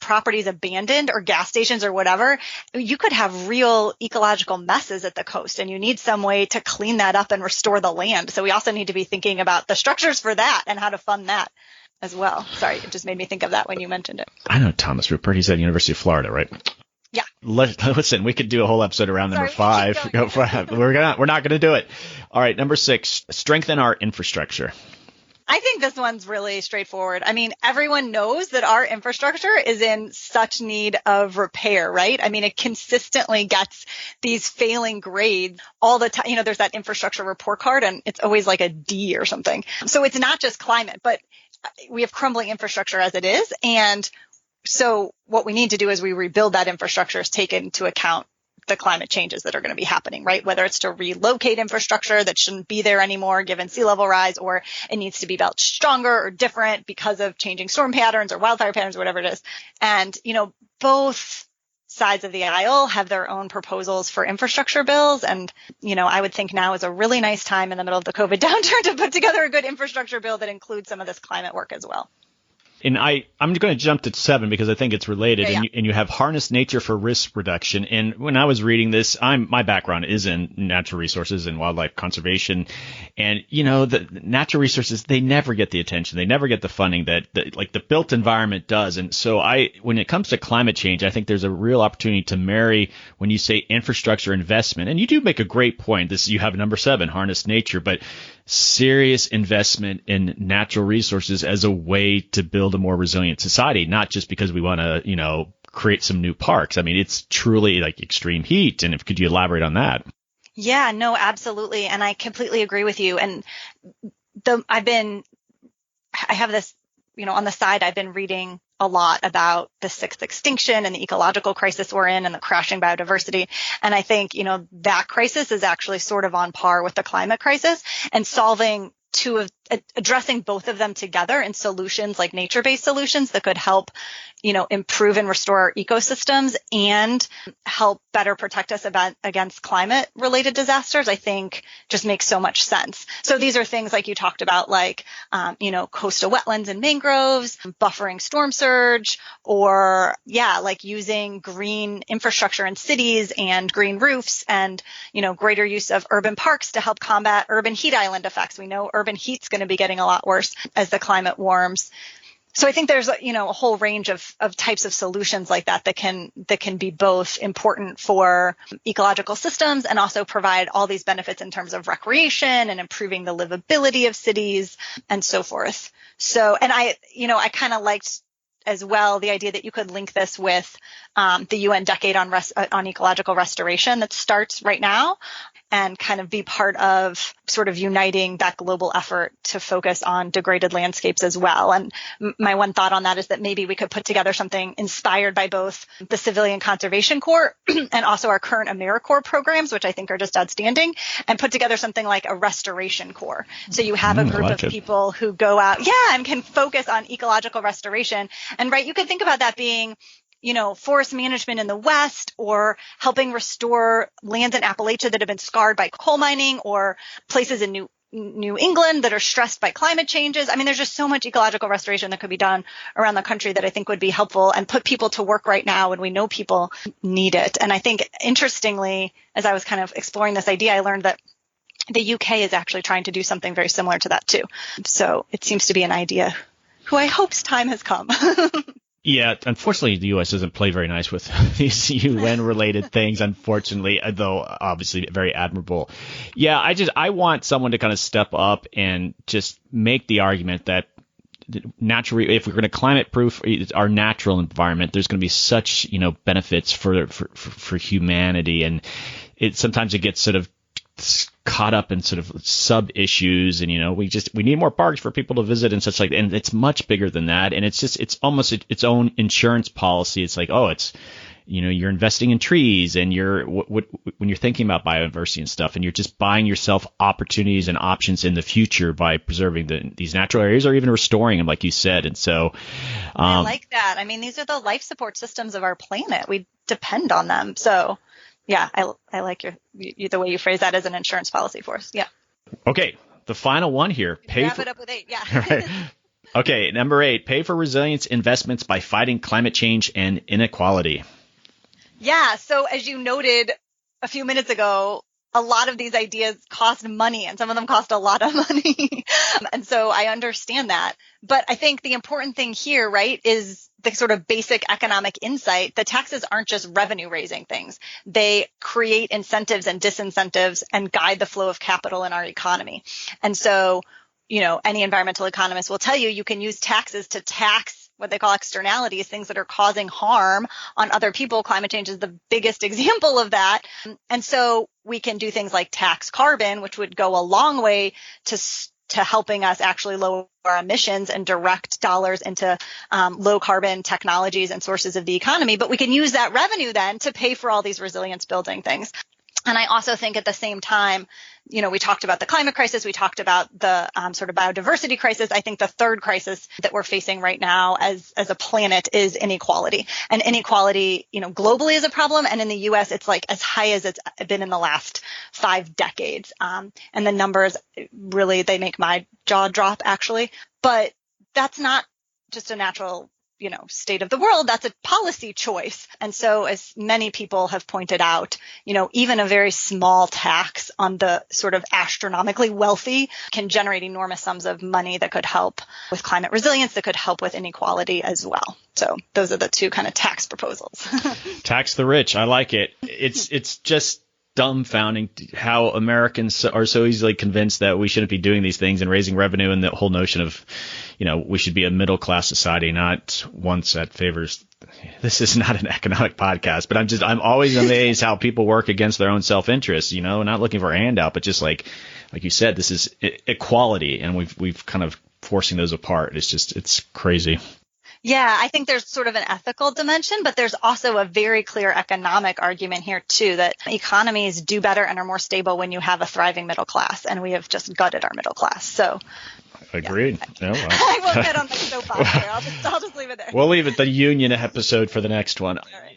property is abandoned or gas stations or whatever, you could have real ecological messes at the coast, and you need some way to clean that up and restore the land. So we also need to be thinking about the structures for that and how to fund that as well. Sorry, it just made me think of that when you mentioned it. I know Thomas Rupert. He's at University of Florida, right? Yeah. Listen, we could do a whole episode around number 5. We're not going to do it. All right. Number 6, strengthen our infrastructure. I think this one's really straightforward. I mean, everyone knows that our infrastructure is in such need of repair, right? I mean, it consistently gets these failing grades all the time. There's that infrastructure report card, and it's always like a D or something. So it's not just climate, but we have crumbling infrastructure as it is. And so what we need to do as we rebuild that infrastructure is take into account the climate changes that are going to be happening, right? Whether it's to relocate infrastructure that shouldn't be there anymore given sea level rise, or it needs to be built stronger or different because of changing storm patterns or wildfire patterns, or whatever it is. And, both sides of the aisle have their own proposals for infrastructure bills. And, I would think now is a really nice time in the middle of the COVID downturn to put together a good infrastructure bill that includes some of this climate work as well. And I'm going to jump to 7 because I think it's related. Yeah. And you have harness nature for risk reduction. And when I was reading this, my background is in natural resources and wildlife conservation. And, the natural resources, they never get the attention. They never get the funding that the built environment does. And so when it comes to climate change, I think there's a real opportunity to marry, when you say infrastructure investment, and you do make a great point. You have number 7, harness nature, but serious investment in natural resources as a way to build a more resilient society, not just because we want to, create some new parks. I mean, it's truly like extreme heat. And could you elaborate on that? Yeah, no, absolutely. And I completely agree with you. And I have this, on the side, I've been reading a lot about the 6th extinction and the ecological crisis we're in and the crashing biodiversity. And I think, that crisis is actually sort of on par with the climate crisis, and addressing both of them together in solutions like nature-based solutions that could help, improve and restore our ecosystems and help better protect us against climate-related disasters, I think just makes so much sense. So these are things like you talked about, like, coastal wetlands and mangroves, buffering storm surge, or, like using green infrastructure in cities and green roofs and, greater use of urban parks to help combat urban heat island effects. We know urban heat's going to be getting a lot worse as the climate warms. So I think there's, a whole range of types of solutions like that can be both important for ecological systems and also provide all these benefits in terms of recreation and improving the livability of cities and so forth. So, and I kind of liked as well the idea that you could link this with the UN Decade on Ecological Restoration that starts right now, and kind of be part of sort of uniting that global effort to focus on degraded landscapes as well. And my one thought on that is that maybe we could put together something inspired by both the Civilian Conservation Corps and also our current AmeriCorps programs, which I think are just outstanding, and put together something like a restoration corps. So you have a group of people who go out, and can focus on ecological restoration. And right, you could think about that being forest management in the West, or helping restore lands in Appalachia that have been scarred by coal mining, or places in New England that are stressed by climate changes. I mean, there's just so much ecological restoration that could be done around the country that I think would be helpful and put people to work right now when we know people need it. And I think, interestingly, as I was kind of exploring this idea, I learned that the UK is actually trying to do something very similar to that too. So it seems to be an idea who I hope's time has come. Yeah, unfortunately, the U.S. doesn't play very nice with these UN-related things, unfortunately, though obviously very admirable. Yeah, I want someone to kind of step up and just make the argument that if we're going to climate-proof our natural environment, there's going to be such, benefits for humanity, and sometimes it gets sort of caught up in sort of sub issues, and we need more parks for people to visit and such like, and it's much bigger than that, and it's almost its own insurance policy. It's like, you're investing in trees, and when you're thinking about biodiversity and stuff, and you're just buying yourself opportunities and options in the future by preserving these natural areas or even restoring them, like you said. And so I like that. I mean, these are the life support systems of our planet. We depend on them. So yeah, I like the way you phrase that as an insurance policy for us. Yeah. Okay. The final one here. Wrap it up with 8. Yeah. Right. Okay. Number 8, pay for resilience investments by fighting climate change and inequality. Yeah. So as you noted a few minutes ago, a lot of these ideas cost money, and some of them cost a lot of money. And so I understand that. But I think the important thing here, right, is the sort of basic economic insight. The taxes aren't just revenue raising things. They create incentives and disincentives and guide the flow of capital in our economy. And so, any environmental economist will tell you can use taxes to tax what they call externalities, things that are causing harm on other people. Climate change is the biggest example of that. And so we can do things like tax carbon, which would go a long way to helping us actually lower our emissions and direct dollars into low carbon technologies and sources of the economy. But we can use that revenue then to pay for all these resilience building things. And I also think at the same time, we talked about the climate crisis. We talked about the sort of biodiversity crisis. I think the third crisis that we're facing right now as a planet is inequality. And inequality, globally is a problem. And in the U.S., it's like as high as it's been in the last 5 decades. And the numbers really, they make my jaw drop, actually. But that's not just a natural state of the world. That's a policy choice. And so as many people have pointed out, even a very small tax on the sort of astronomically wealthy can generate enormous sums of money that could help with climate resilience, that could help with inequality as well. So those are the 2 kind of tax proposals. Tax the rich. I like it. It's just dumbfounding how Americans are so easily convinced that we shouldn't be doing these things and raising revenue, and the whole notion of, we should be a middle class society, not one that favors. This is not an economic podcast, but I'm always amazed how people work against their own self-interest, not looking for a handout, but just like you said, this is equality, and we've kind of forcing those apart. It's crazy. Yeah, I think there's sort of an ethical dimension, but there's also a very clear economic argument here too, that economies do better and are more stable when you have a thriving middle class, and we have just gutted our middle class. So agreed. Yeah. Oh, well. I won't get on the soapbox here. I'll just leave it there. We'll leave it the union episode for the next one. All right.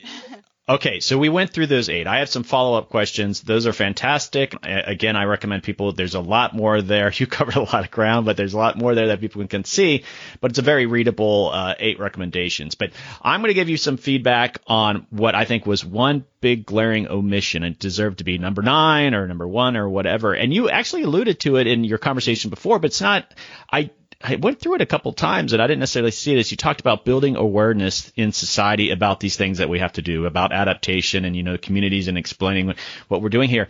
Okay, so we went through those 8. I have some follow-up questions. Those are fantastic. Again, I recommend people, there's a lot more there. You covered a lot of ground, but there's a lot more there that people can see. But it's a very readable 8 recommendations. But I'm going to give you some feedback on what I think was one big glaring omission. It deserved to be number 9 or number 1 or whatever. And you actually alluded to it in your conversation before, but it's not – I went through it a couple times, and I didn't necessarily see it as you talked about building awareness in society about these things that we have to do, about adaptation and, communities, and explaining what we're doing here.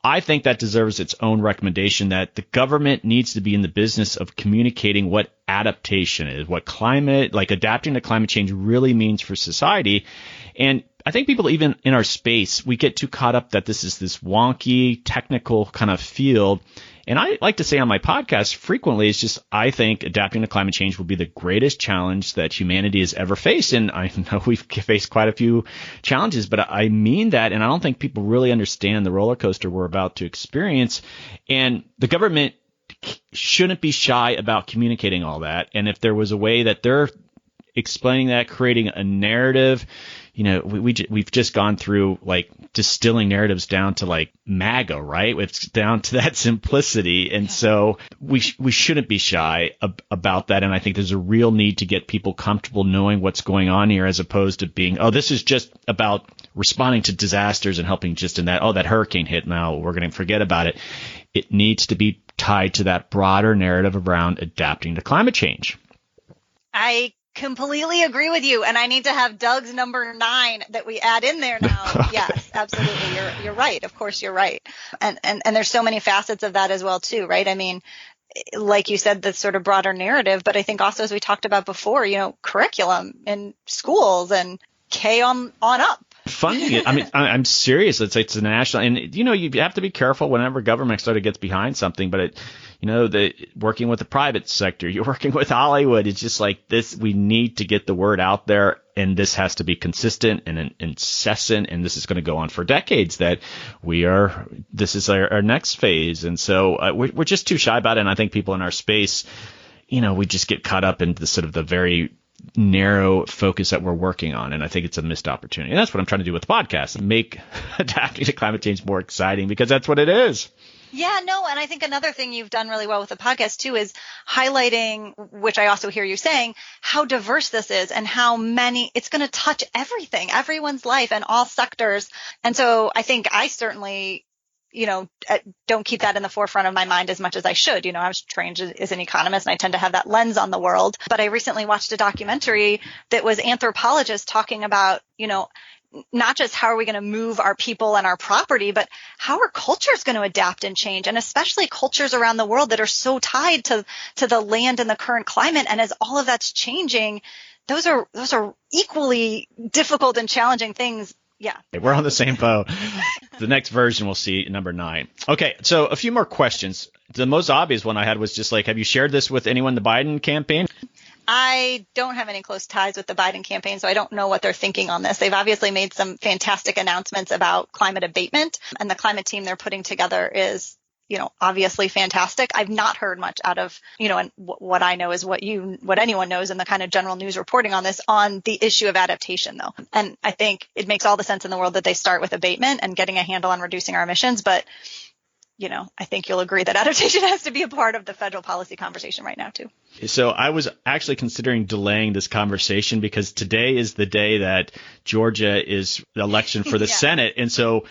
I think that deserves its own recommendation, that the government needs to be in the business of communicating what adaptation is, what adapting to climate change really means for society. And I think people, even in our space, we get too caught up that this is this wonky, technical kind of field. And I like to say on my podcast frequently, it's just, I think adapting to climate change will be the greatest challenge that humanity has ever faced. And I know we've faced quite a few challenges, but I mean that. And I don't think people really understand the roller coaster we're about to experience. And the government shouldn't be shy about communicating all that. And if there was a way that they're explaining that, creating a narrative. We've just gone through like distilling narratives down to like MAGA, right? It's down to that simplicity. And so we shouldn't be shy about that. And I think there's a real need to get people comfortable knowing what's going on here, as opposed to being, oh, this is just about responding to disasters and helping just in that, oh, that hurricane hit, now we're going to forget about it. It needs to be tied to that broader narrative around adapting to climate change. I completely agree with you. And I need to have Doug's number 9 that we add in there now. Okay. Yes, absolutely. You're right. Of course, you're right. And there's so many facets of that as well, too, right? I mean, like you said, the sort of broader narrative, but I think also, as we talked about before, curriculum in schools and K on up. Funding it. I mean, I'm serious. It's a national, and you have to be careful whenever government sort of gets behind something, but working with the private sector, you're working with Hollywood. It's just like this. We need to get the word out there, and this has to be consistent and incessant. And this is going to go on for decades. This is our next phase, and so we're just too shy about it. And I think people in our space, we just get caught up in the very narrow focus that we're working on. And I think it's a missed opportunity. And that's what I'm trying to do with the podcast, make adapting to climate change more exciting, because that's what it is. Yeah, no. And I think another thing you've done really well with the podcast too is highlighting, which I also hear you saying, how diverse this is and how many, it's going to touch everything, everyone's life and all sectors. And so I think I certainly, don't keep that in the forefront of my mind as much as I should. I was trained as an economist and I tend to have that lens on the world. But I recently watched a documentary that was anthropologists talking about, not just how are we going to move our people and our property, but how are cultures going to adapt and change? And especially cultures around the world that are so tied to the land and the current climate. And as all of that's changing, those are equally difficult and challenging things. Yeah. We're on the same boat. The next version we'll see, number 9. Okay, so a few more questions. The most obvious one I had was just like, have you shared this with anyone in the Biden campaign? I don't have any close ties with the Biden campaign, so I don't know what they're thinking on this. They've obviously made some fantastic announcements about climate abatement, and the climate team they're putting together is, obviously fantastic. I've not heard much out of, and what I know is what anyone knows in the kind of general news reporting on this, on the issue of adaptation, though. And I think it makes all the sense in the world that they start with abatement and getting a handle on reducing our emissions. But, I think you'll agree that adaptation has to be a part of the federal policy conversation right now, too. So I was actually considering delaying this conversation because today is the day that Georgia is the election for the Senate. And so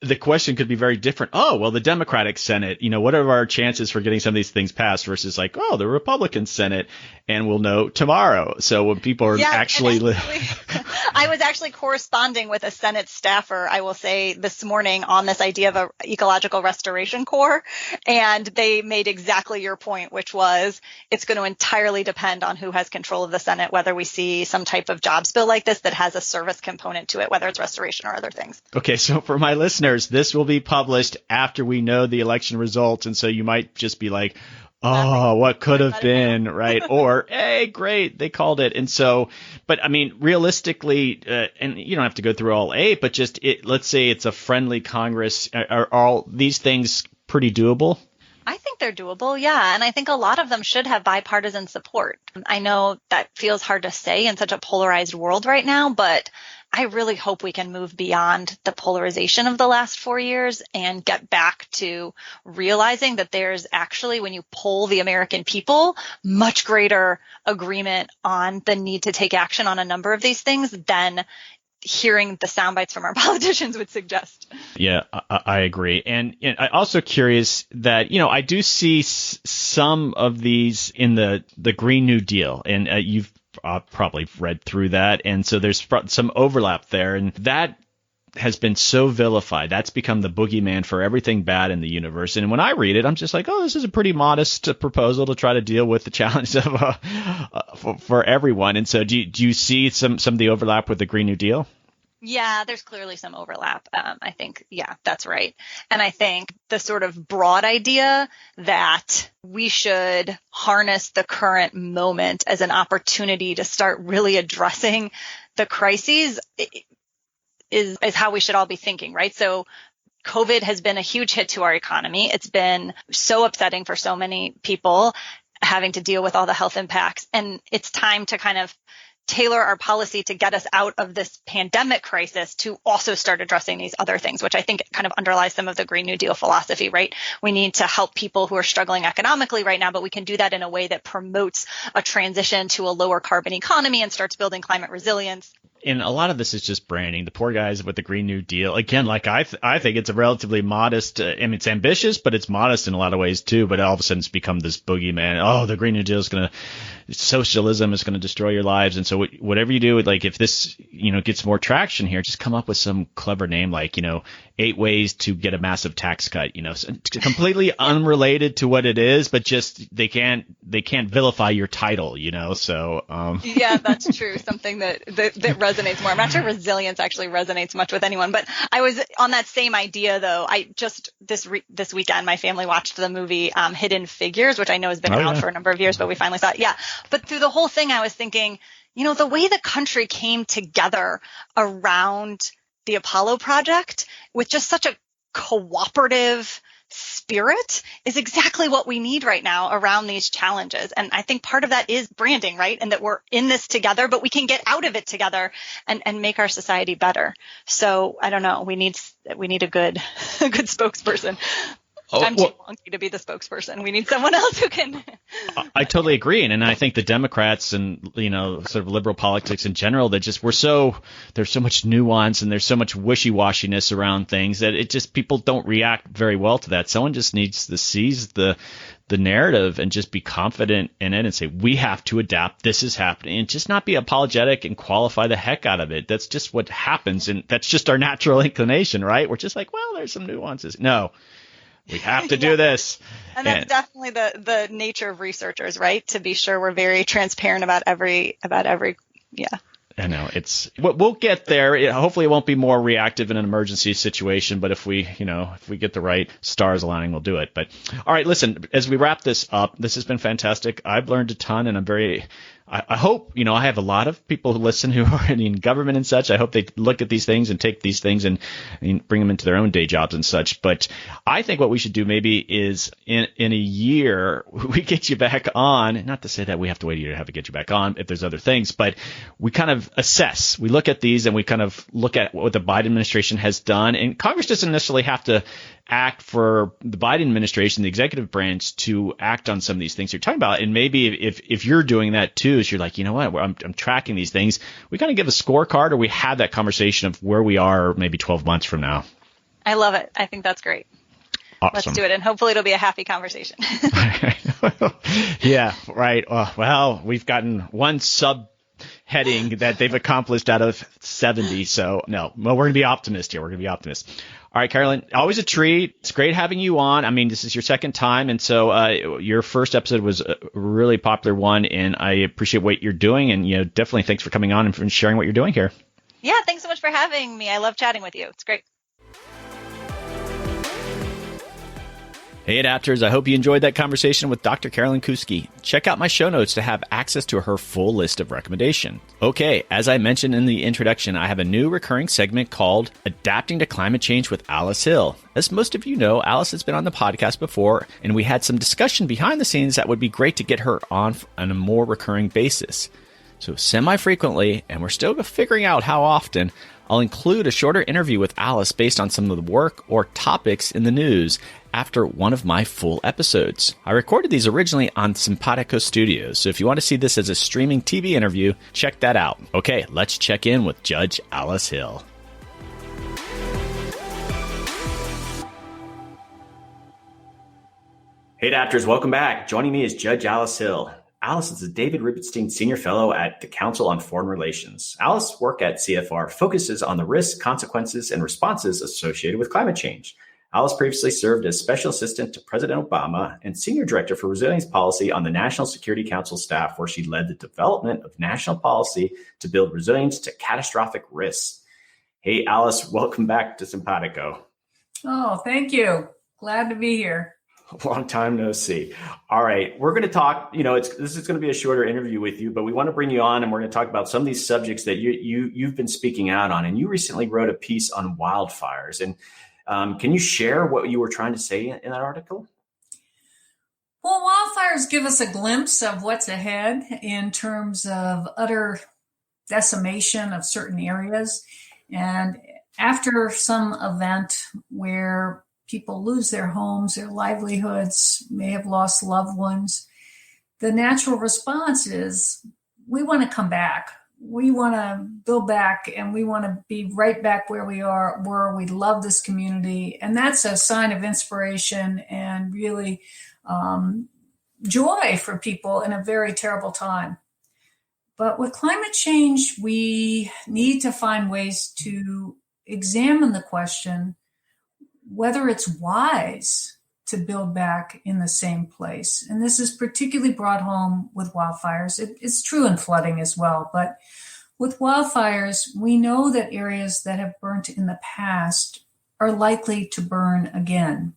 the question could be very different. Oh, well, the Democratic Senate, what are our chances for getting some of these things passed versus like, oh, the Republican Senate, and we'll know tomorrow. So when people are actually I was actually corresponding with a Senate staffer, I will say, this morning on this idea of an ecological restoration corps. And they made exactly your point, which was it's going to entirely depend on who has control of the Senate, whether we see some type of jobs bill like this that has a service component to it, whether it's restoration or other things. Okay, so for my listeners, this will be published after we know the election results. And so you might just be like, oh, what could have been, right? Or, hey, great, they called it. And so, but I mean, realistically, and you don't have to go through all 8, but just let's say it's a friendly Congress. Are all these things pretty doable? I think they're doable, yeah. And I think a lot of them should have bipartisan support. I know that feels hard to say in such a polarized world right now, but I really hope we can move beyond the polarization of the last 4 years and get back to realizing that there's actually, when you poll the American people, much greater agreement on the need to take action on a number of these things than hearing the sound bites from our politicians would suggest. Yeah, I agree. And I'm also curious that, I do see some of these in the Green New Deal, and you've probably read through that. And so there's some overlap there, and that has been so vilified. That's become the boogeyman for everything bad in the universe. And when I read it, I'm just like, oh, this is a pretty modest proposal to try to deal with the challenge of for everyone. And so do you see some of the overlap with the Green New Deal? Yeah, there's clearly some overlap. I think, yeah, that's right. And I think the sort of broad idea that we should harness the current moment as an opportunity to start really addressing the crises is how we should all be thinking, right? So COVID has been a huge hit to our economy. It's been so upsetting for so many people having to deal with all the health impacts. And it's time to kind of tailor our policy to get us out of this pandemic crisis to also start addressing these other things, which I think kind of underlies some of the Green New Deal philosophy, right? We need to help people who are struggling economically right now, but we can do that in a way that promotes a transition to a lower carbon economy and starts building climate resilience. And a lot of this is just branding. The poor guys with the Green New Deal. Again, like I think it's a relatively modest, I mean, it's ambitious, but it's modest in a lot of ways too. But all of a sudden it's become this boogeyman. Oh, the Green New Deal is socialism is going to destroy your lives. And so whatever you do, like if this, gets more traction here, just come up with some clever name like, 8 ways to get a massive tax cut, completely unrelated to what it is, but just they can't vilify your title, so. Yeah, that's true. Something that resonates more. I'm not sure resilience actually resonates much with anyone, but I was on that same idea though. I just this weekend, my family watched the movie Hidden Figures, which I know has been out for a number of years, but we finally saw it. Yeah. But through the whole thing, I was thinking, the way the country came together around the Apollo project with just such a cooperative spirit is exactly what we need right now around these challenges. And I think part of that is branding, right? And that we're in this together, but we can get out of it together and make our society better. So I don't know. We need a good spokesperson. I'm too wonky to be the spokesperson. We need someone else who can. I totally agree. And I think the Democrats and, sort of liberal politics in general, that just there's so much nuance and there's so much wishy-washiness around things that it just, people don't react very well to that. Someone just needs to seize the narrative and just be confident in it and say, we have to adapt. This is happening, and just not be apologetic and qualify the heck out of it. That's just what happens. And that's just our natural inclination, right? We're just like, well, there's some nuances. No. We have to do this. And that's definitely the nature of researchers, right? To be sure we're very transparent about every, yeah. I know we'll get there. Hopefully it won't be more reactive in an emergency situation, but if we get the right stars aligning, we'll do it. But all right, listen, as we wrap this up, this has been fantastic. I've learned a ton, and I hope, I have a lot of people who listen who are in government and such. I hope they look at these things and take these things and bring them into their own day jobs and such. But I think what we should do maybe is in a year, we get you back on, not to say that we have to wait a year to have to get you back on if there's other things, but we kind of assess. We look at these and we kind of look at what the Biden administration has done. And Congress doesn't necessarily have to act for the Biden administration, the executive branch, to act on some of these things you're talking about. And maybe if you're doing that too, is you're like, what, I'm tracking these things, we kind of give a scorecard, or we have that conversation of where we are maybe 12 months from now. I love it. I think that's great. Awesome. Let's do it. And hopefully it'll be a happy conversation. Yeah, right. Well, we've gotten one subheading that they've accomplished out of 70. So no, well, we're going to be optimists here. We're going to be optimists. All right, Carolyn, always a treat. It's great having you on. I mean, this is your second time. And so your first episode was a really popular one, and I appreciate what you're doing. And, definitely thanks for coming on and for sharing what you're doing here. Yeah, thanks so much for having me. I love chatting with you. It's great. Hey, Adapters, I hope you enjoyed that conversation with Dr. Carolyn Kousky. Check out my show notes to have access to her full list of recommendations. Okay, as I mentioned in the introduction, I have a new recurring segment called Adapting to Climate Change with Alice Hill. As most of you know, Alice has been on the podcast before, and we had some discussion behind the scenes that would be great to get her on a more recurring basis. So semi-frequently, and we're still figuring out how often, I'll include a shorter interview with Alice based on some of the work or topics in the news after one of my full episodes. I recorded these originally on Simpatico Studios, so if you want to see this as a streaming TV interview, check that out. Okay, let's check in with Judge Alice Hill. Hey, Adapters, welcome back. Joining me is Judge Alice Hill. Alice is a David Rubenstein Senior Fellow at the Council on Foreign Relations. Alice's work at CFR focuses on the risks, consequences, and responses associated with climate change. Alice previously served as Special Assistant to President Obama and Senior Director for Resilience Policy on the National Security Council staff, where she led the development of national policy to build resilience to catastrophic risks. Hey, Alice, welcome back to Simpatico. Oh, thank you. Glad to be here. Long time no see. All right, we're going to talk, this is going to be a shorter interview with you, but we want to bring you on and we're going to talk about some of these subjects that you've been speaking out on. And you recently wrote a piece on wildfires. And can you share what you were trying to say in that article? Well, wildfires give us a glimpse of what's ahead in terms of utter decimation of certain areas. And after some event where people lose their homes, their livelihoods, may have lost loved ones, the natural response is we want to come back. We want to build back, and we want to be right back where we were. We love this community. And that's a sign of inspiration and really joy for people in a very terrible time. But with climate change, we need to find ways to examine the question whether it's wise to build back in the same place. And this is particularly brought home with wildfires. It's true in flooding as well. But with wildfires, we know that areas that have burnt in the past are likely to burn again.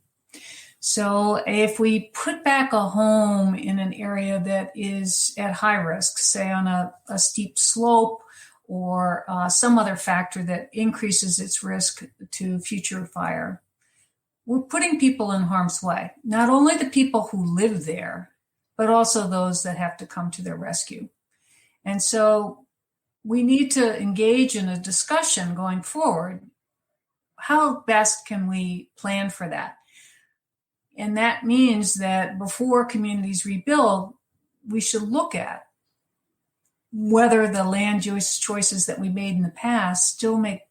So if we put back a home in an area that is at high risk, say on a steep slope or some other factor that increases its risk to future fire, we're putting people in harm's way. Not only the people who live there, but also those that have to come to their rescue. And so we need to engage in a discussion going forward. How best can we plan for that? And that means that before communities rebuild, we should look at whether the land use choices that we made in the past still make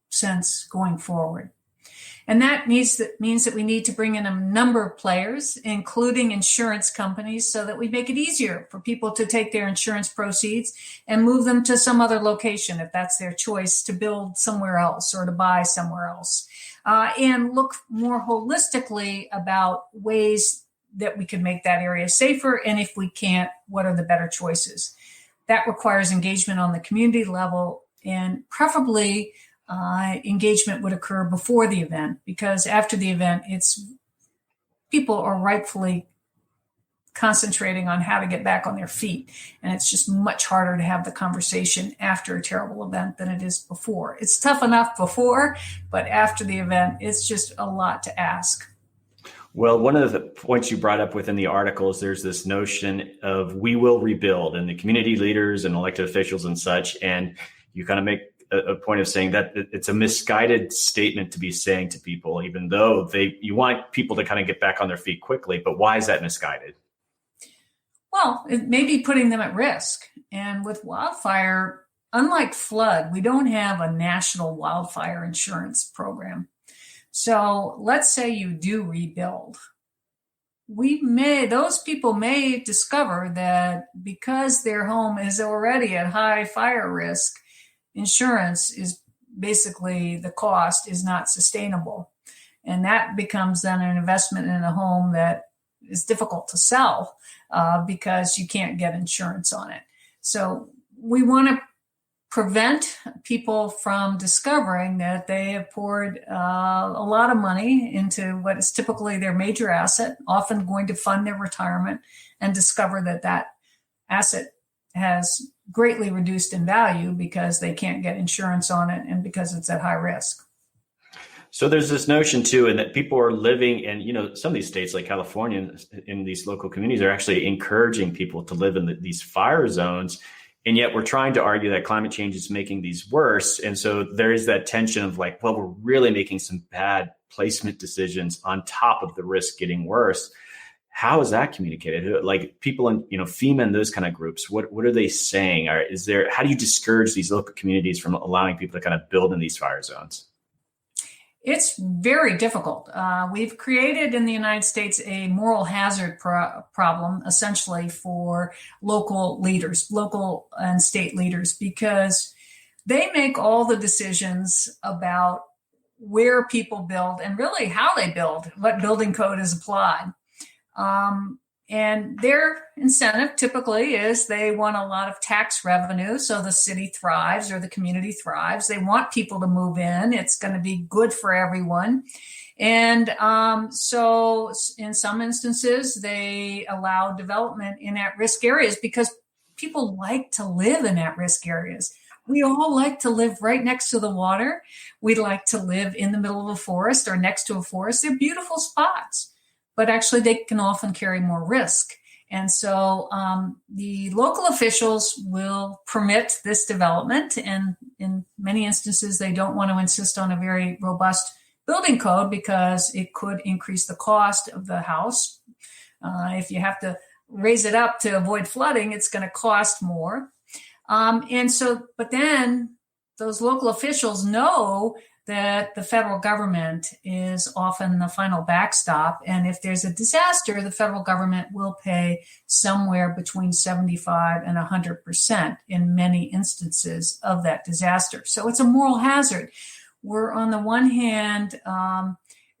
sense going forward. And that means that we need to bring in a number of players, including insurance companies, so that we make it easier for people to take their insurance proceeds and move them to some other location, if that's their choice, to build somewhere else or to buy somewhere else. And look more holistically about ways that we can make that area safer. And if we can't, what are the better choices? That requires engagement on the community level, and preferably engagement would occur before the event, because after the event, people are rightfully concentrating on how to get back on their feet. And it's just much harder to have the conversation after a terrible event than it is before. It's tough enough before, but after the event, it's just a lot to ask. Well, one of the points you brought up within the article is there's this notion of we will rebuild, and the community leaders and elected officials and such. And you kind of make a point of saying that it's a misguided statement to be saying to people, even though you want people to kind of get back on their feet quickly. But why is that misguided? Well, it may be putting them at risk. And with wildfire, unlike flood, we don't have a national wildfire insurance program. So let's say you do rebuild. Those people may discover that because their home is already at high fire risk, insurance is basically the cost is not sustainable. And that becomes then an investment in a home that is difficult to sell because you can't get insurance on it. So we want to prevent people from discovering that they have poured a lot of money into what is typically their major asset, often going to fund their retirement, and discover that asset has greatly reduced in value because they can't get insurance on it and because it's at high risk. So there's this notion too, and that people are living in, some of these states like California, in these local communities are actually encouraging people to live in these fire zones. And yet we're trying to argue that climate change is making these worse. And so there is that tension of like, well, we're really making some bad placement decisions on top of the risk getting worse. How is that communicated? Like people in, FEMA and those kind of groups, what are they saying? Or how do you discourage these local communities from allowing people to kind of build in these fire zones? It's very difficult. We've created in the United States a moral hazard problem, essentially, for local leaders, local and state leaders, because they make all the decisions about where people build and really how they build, what building code is applied. And their incentive typically is they want a lot of tax revenue so the city thrives or the community thrives. They want people to move in. It's going to be good for everyone. And so in some instances, they allow development in at-risk areas because people like to live in at-risk areas. We all like to live right next to the water. We like to live in the middle of a forest or next to a forest. They're beautiful spots. But actually they can often carry more risk. And so the local officials will permit this development. And in many instances, they don't want to insist on a very robust building code because it could increase the cost of the house. If you have to raise it up to avoid flooding, it's going to cost more. But then those local officials know that the federal government is often the final backstop. And if there's a disaster, the federal government will pay somewhere between 75 and 100% in many instances of that disaster. So it's a moral hazard. We're on the one hand,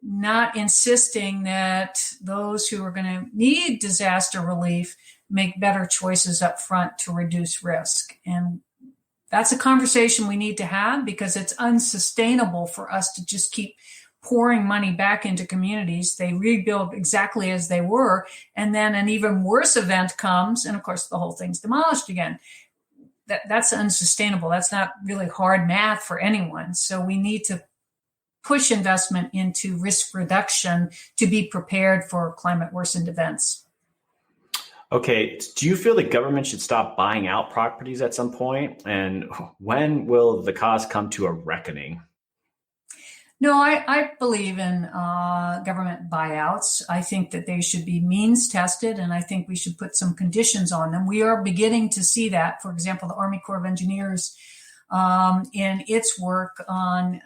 not insisting that those who are going to need disaster relief make better choices up front to reduce risk. And that's a conversation we need to have because it's unsustainable for us to just keep pouring money back into communities. They rebuild exactly as they were, and then an even worse event comes, and of course the whole thing's demolished again. That's unsustainable. That's not really hard math for anyone. So we need to push investment into risk reduction to be prepared for climate worsened events. Okay, do you feel the government should stop buying out properties at some point? And when will the cost come to a reckoning? No, I believe in government buyouts. I think that they should be means tested, and I think we should put some conditions on them. We are beginning to see that. For example, the Army Corps of Engineers in its work on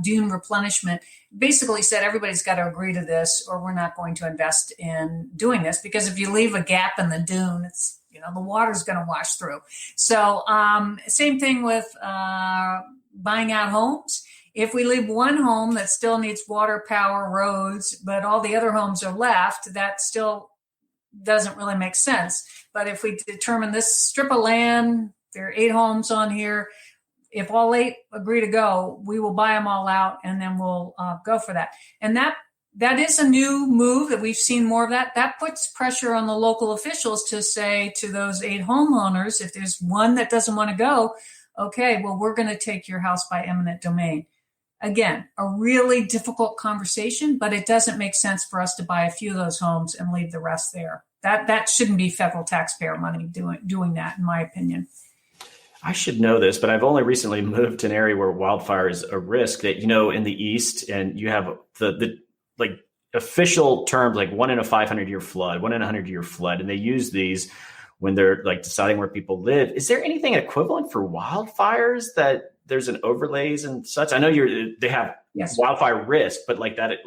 dune replenishment basically said everybody's got to agree to this or we're not going to invest in doing this, because if you leave a gap in the dune, it's, the water's going to wash through. So same thing with buying out homes. If we leave one home that still needs water, power, roads, but all the other homes are left, that still doesn't really make sense. But if we determine this strip of land, there are 8 homes on here, if all 8 agree to go, we will buy them all out and then we'll go for that. And that is a new move that we've seen more of that. That puts pressure on the local officials to say to those 8 homeowners, if there's one that doesn't want to go, okay, well, we're going to take your house by eminent domain. Again, a really difficult conversation, but it doesn't make sense for us to buy a few of those homes and leave the rest there. That shouldn't be federal taxpayer money doing that, in my opinion. I should know this, but I've only recently moved to an area where wildfire is a risk that, in the East, and you have the like official terms like 1 in a 500-year flood, 1 in a 100-year flood. And they use these when they're like deciding where people live. Is there anything equivalent for wildfires that there's an overlays and such? I know they have wildfire risk, but like that,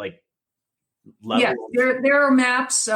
level. Yeah, there are maps.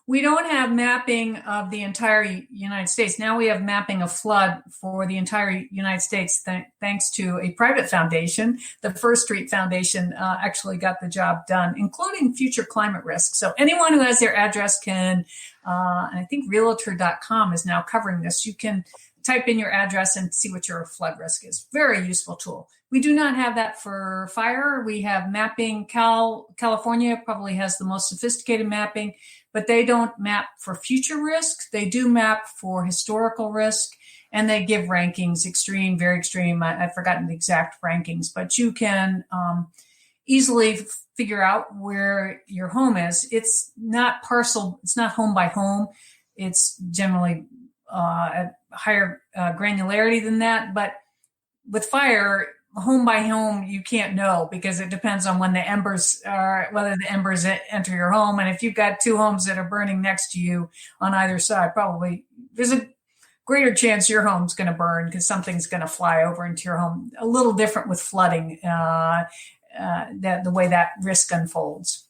We don't have mapping of the entire United States. Now we have mapping of flood for the entire United States, thanks to a private foundation. The First Street Foundation actually got the job done, including future climate risk. So anyone who has their address can, and I think realtor.com is now covering this. You can type in your address and see what your flood risk is. Very useful tool. We do not have that for fire. We have mapping. California probably has the most sophisticated mapping, but they don't map for future risk. They do map for historical risk, and they give rankings, extreme, very extreme. I've forgotten the exact rankings, but you can easily figure out where your home is. It's not parcel. It's not home by home. It's generally at higher granularity than that. But with fire, home by home, you can't know because it depends on when the embers are, whether the embers enter your home. And if you've got 2 homes that are burning next to you on either side, probably there's a greater chance your home's going to burn because something's going to fly over into your home. A little different with flooding, the way that risk unfolds.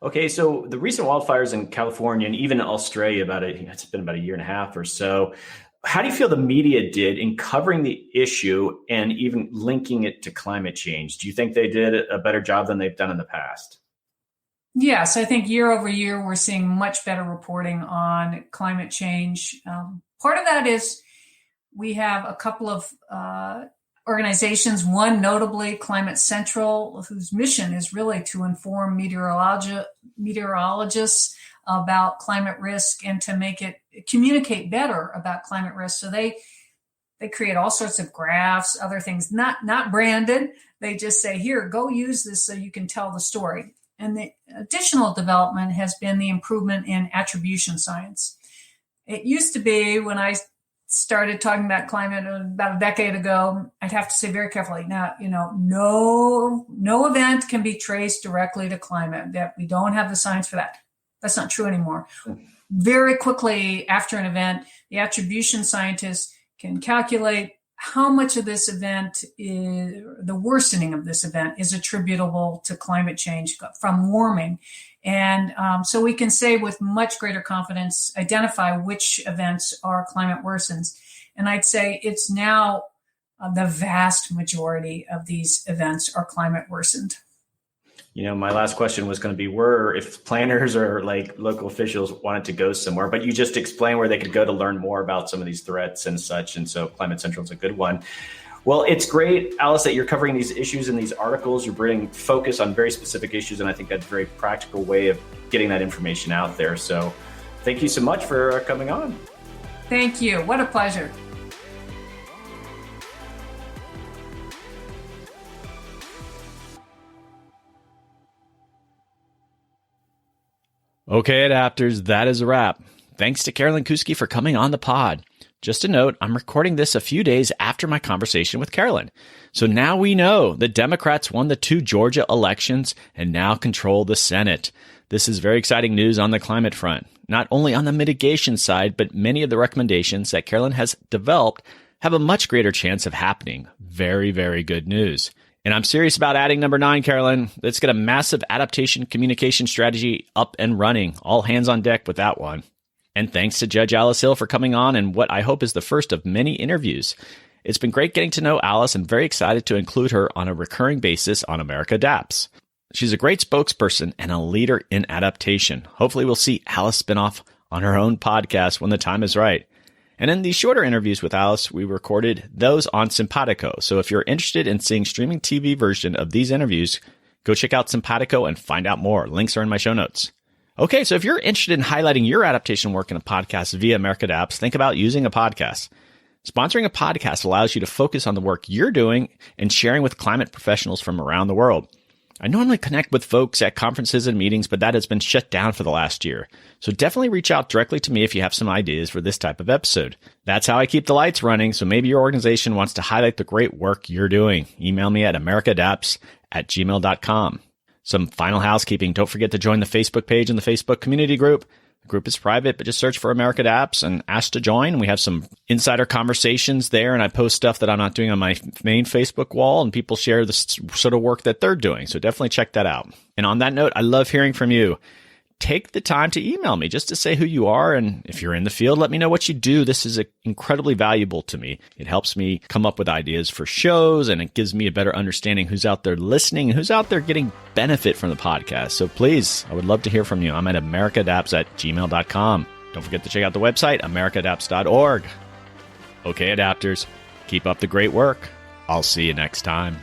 Okay, so the recent wildfires in California and even Australia, it's been about a year and a half or so. How do you feel the media did in covering the issue and even linking it to climate change? Do you think they did a better job than they've done in the past? Yes, I think year over year, we're seeing much better reporting on climate change. Part of that is we have a couple of organizations, one notably Climate Central, whose mission is really to inform meteorologists about climate risk and to make it communicate better about climate risk. So they create all sorts of graphs, other things, not branded. They just say, here, go use this so you can tell the story. And the additional development has been the improvement in attribution science. It used to be, when I started talking about climate about a decade ago, I'd have to say very carefully, now, no event can be traced directly to climate, that we don't have the science for that. That's not true anymore. Very quickly after an event, the attribution scientists can calculate how much of this event the worsening of this event is attributable to climate change from warming. And so we can say with much greater confidence, identify which events are climate worsens. And I'd say it's now the vast majority of these events are climate worsened. My last question was going to be if planners or like local officials wanted to go somewhere, but you just explained where they could go to learn more about some of these threats and such. And so Climate Central is a good one. Well, it's great, Alice, that you're covering these issues in these articles. You're bringing focus on very specific issues. And I think that's a very practical way of getting that information out there. So thank you so much for coming on. Thank you. What a pleasure. Okay, adapters, that is a wrap. Thanks to Carolyn Kousky for coming on the pod. Just a note, I'm recording this a few days after my conversation with Carolyn. So now we know the Democrats won the 2 Georgia elections and now control the Senate. This is very exciting news on the climate front. Not only on the mitigation side, but many of the recommendations that Carolyn has developed have a much greater chance of happening. Very, very good news. And I'm serious about adding number 9, Carolyn. Let's get a massive adaptation communication strategy up and running. All hands on deck with that one. And thanks to Judge Alice Hill for coming on in what I hope is the first of many interviews. It's been great getting to know Alice. I'm very excited to include her on a recurring basis on America Adapts. She's a great spokesperson and a leader in adaptation. Hopefully we'll see Alice spin off on her own podcast when the time is right. And in these shorter interviews with Alice, we recorded those on Simpatico. So if you're interested in seeing streaming TV version of these interviews, go check out Simpatico and find out more. Links are in my show notes. Okay, so if you're interested in highlighting your adaptation work in a podcast via America Adapts, think about using a podcast. Sponsoring a podcast allows you to focus on the work you're doing and sharing with climate professionals from around the world. I normally connect with folks at conferences and meetings, but that has been shut down for the last year. So definitely reach out directly to me if you have some ideas for this type of episode. That's how I keep the lights running. So maybe your organization wants to highlight the great work you're doing. Email me at americaadapts@gmail.com. Some final housekeeping. Don't forget to join the Facebook page and the Facebook community group. The group is private, but just search for America Adapts and ask to join. We have some insider conversations there, and I post stuff that I'm not doing on my main Facebook wall, and people share the sort of work that they're doing. So definitely check that out. And on that note, I love hearing from you. Take the time to email me just to say who you are. And if you're in the field, let me know what you do. This is incredibly valuable to me. It helps me come up with ideas for shows, and it gives me a better understanding who's out there listening and who's out there getting benefit from the podcast. So please, I would love to hear from you. I'm at americaadapts@gmail.com. Don't forget to check out the website, americaadapts.org. Okay, adapters, keep up the great work. I'll see you next time.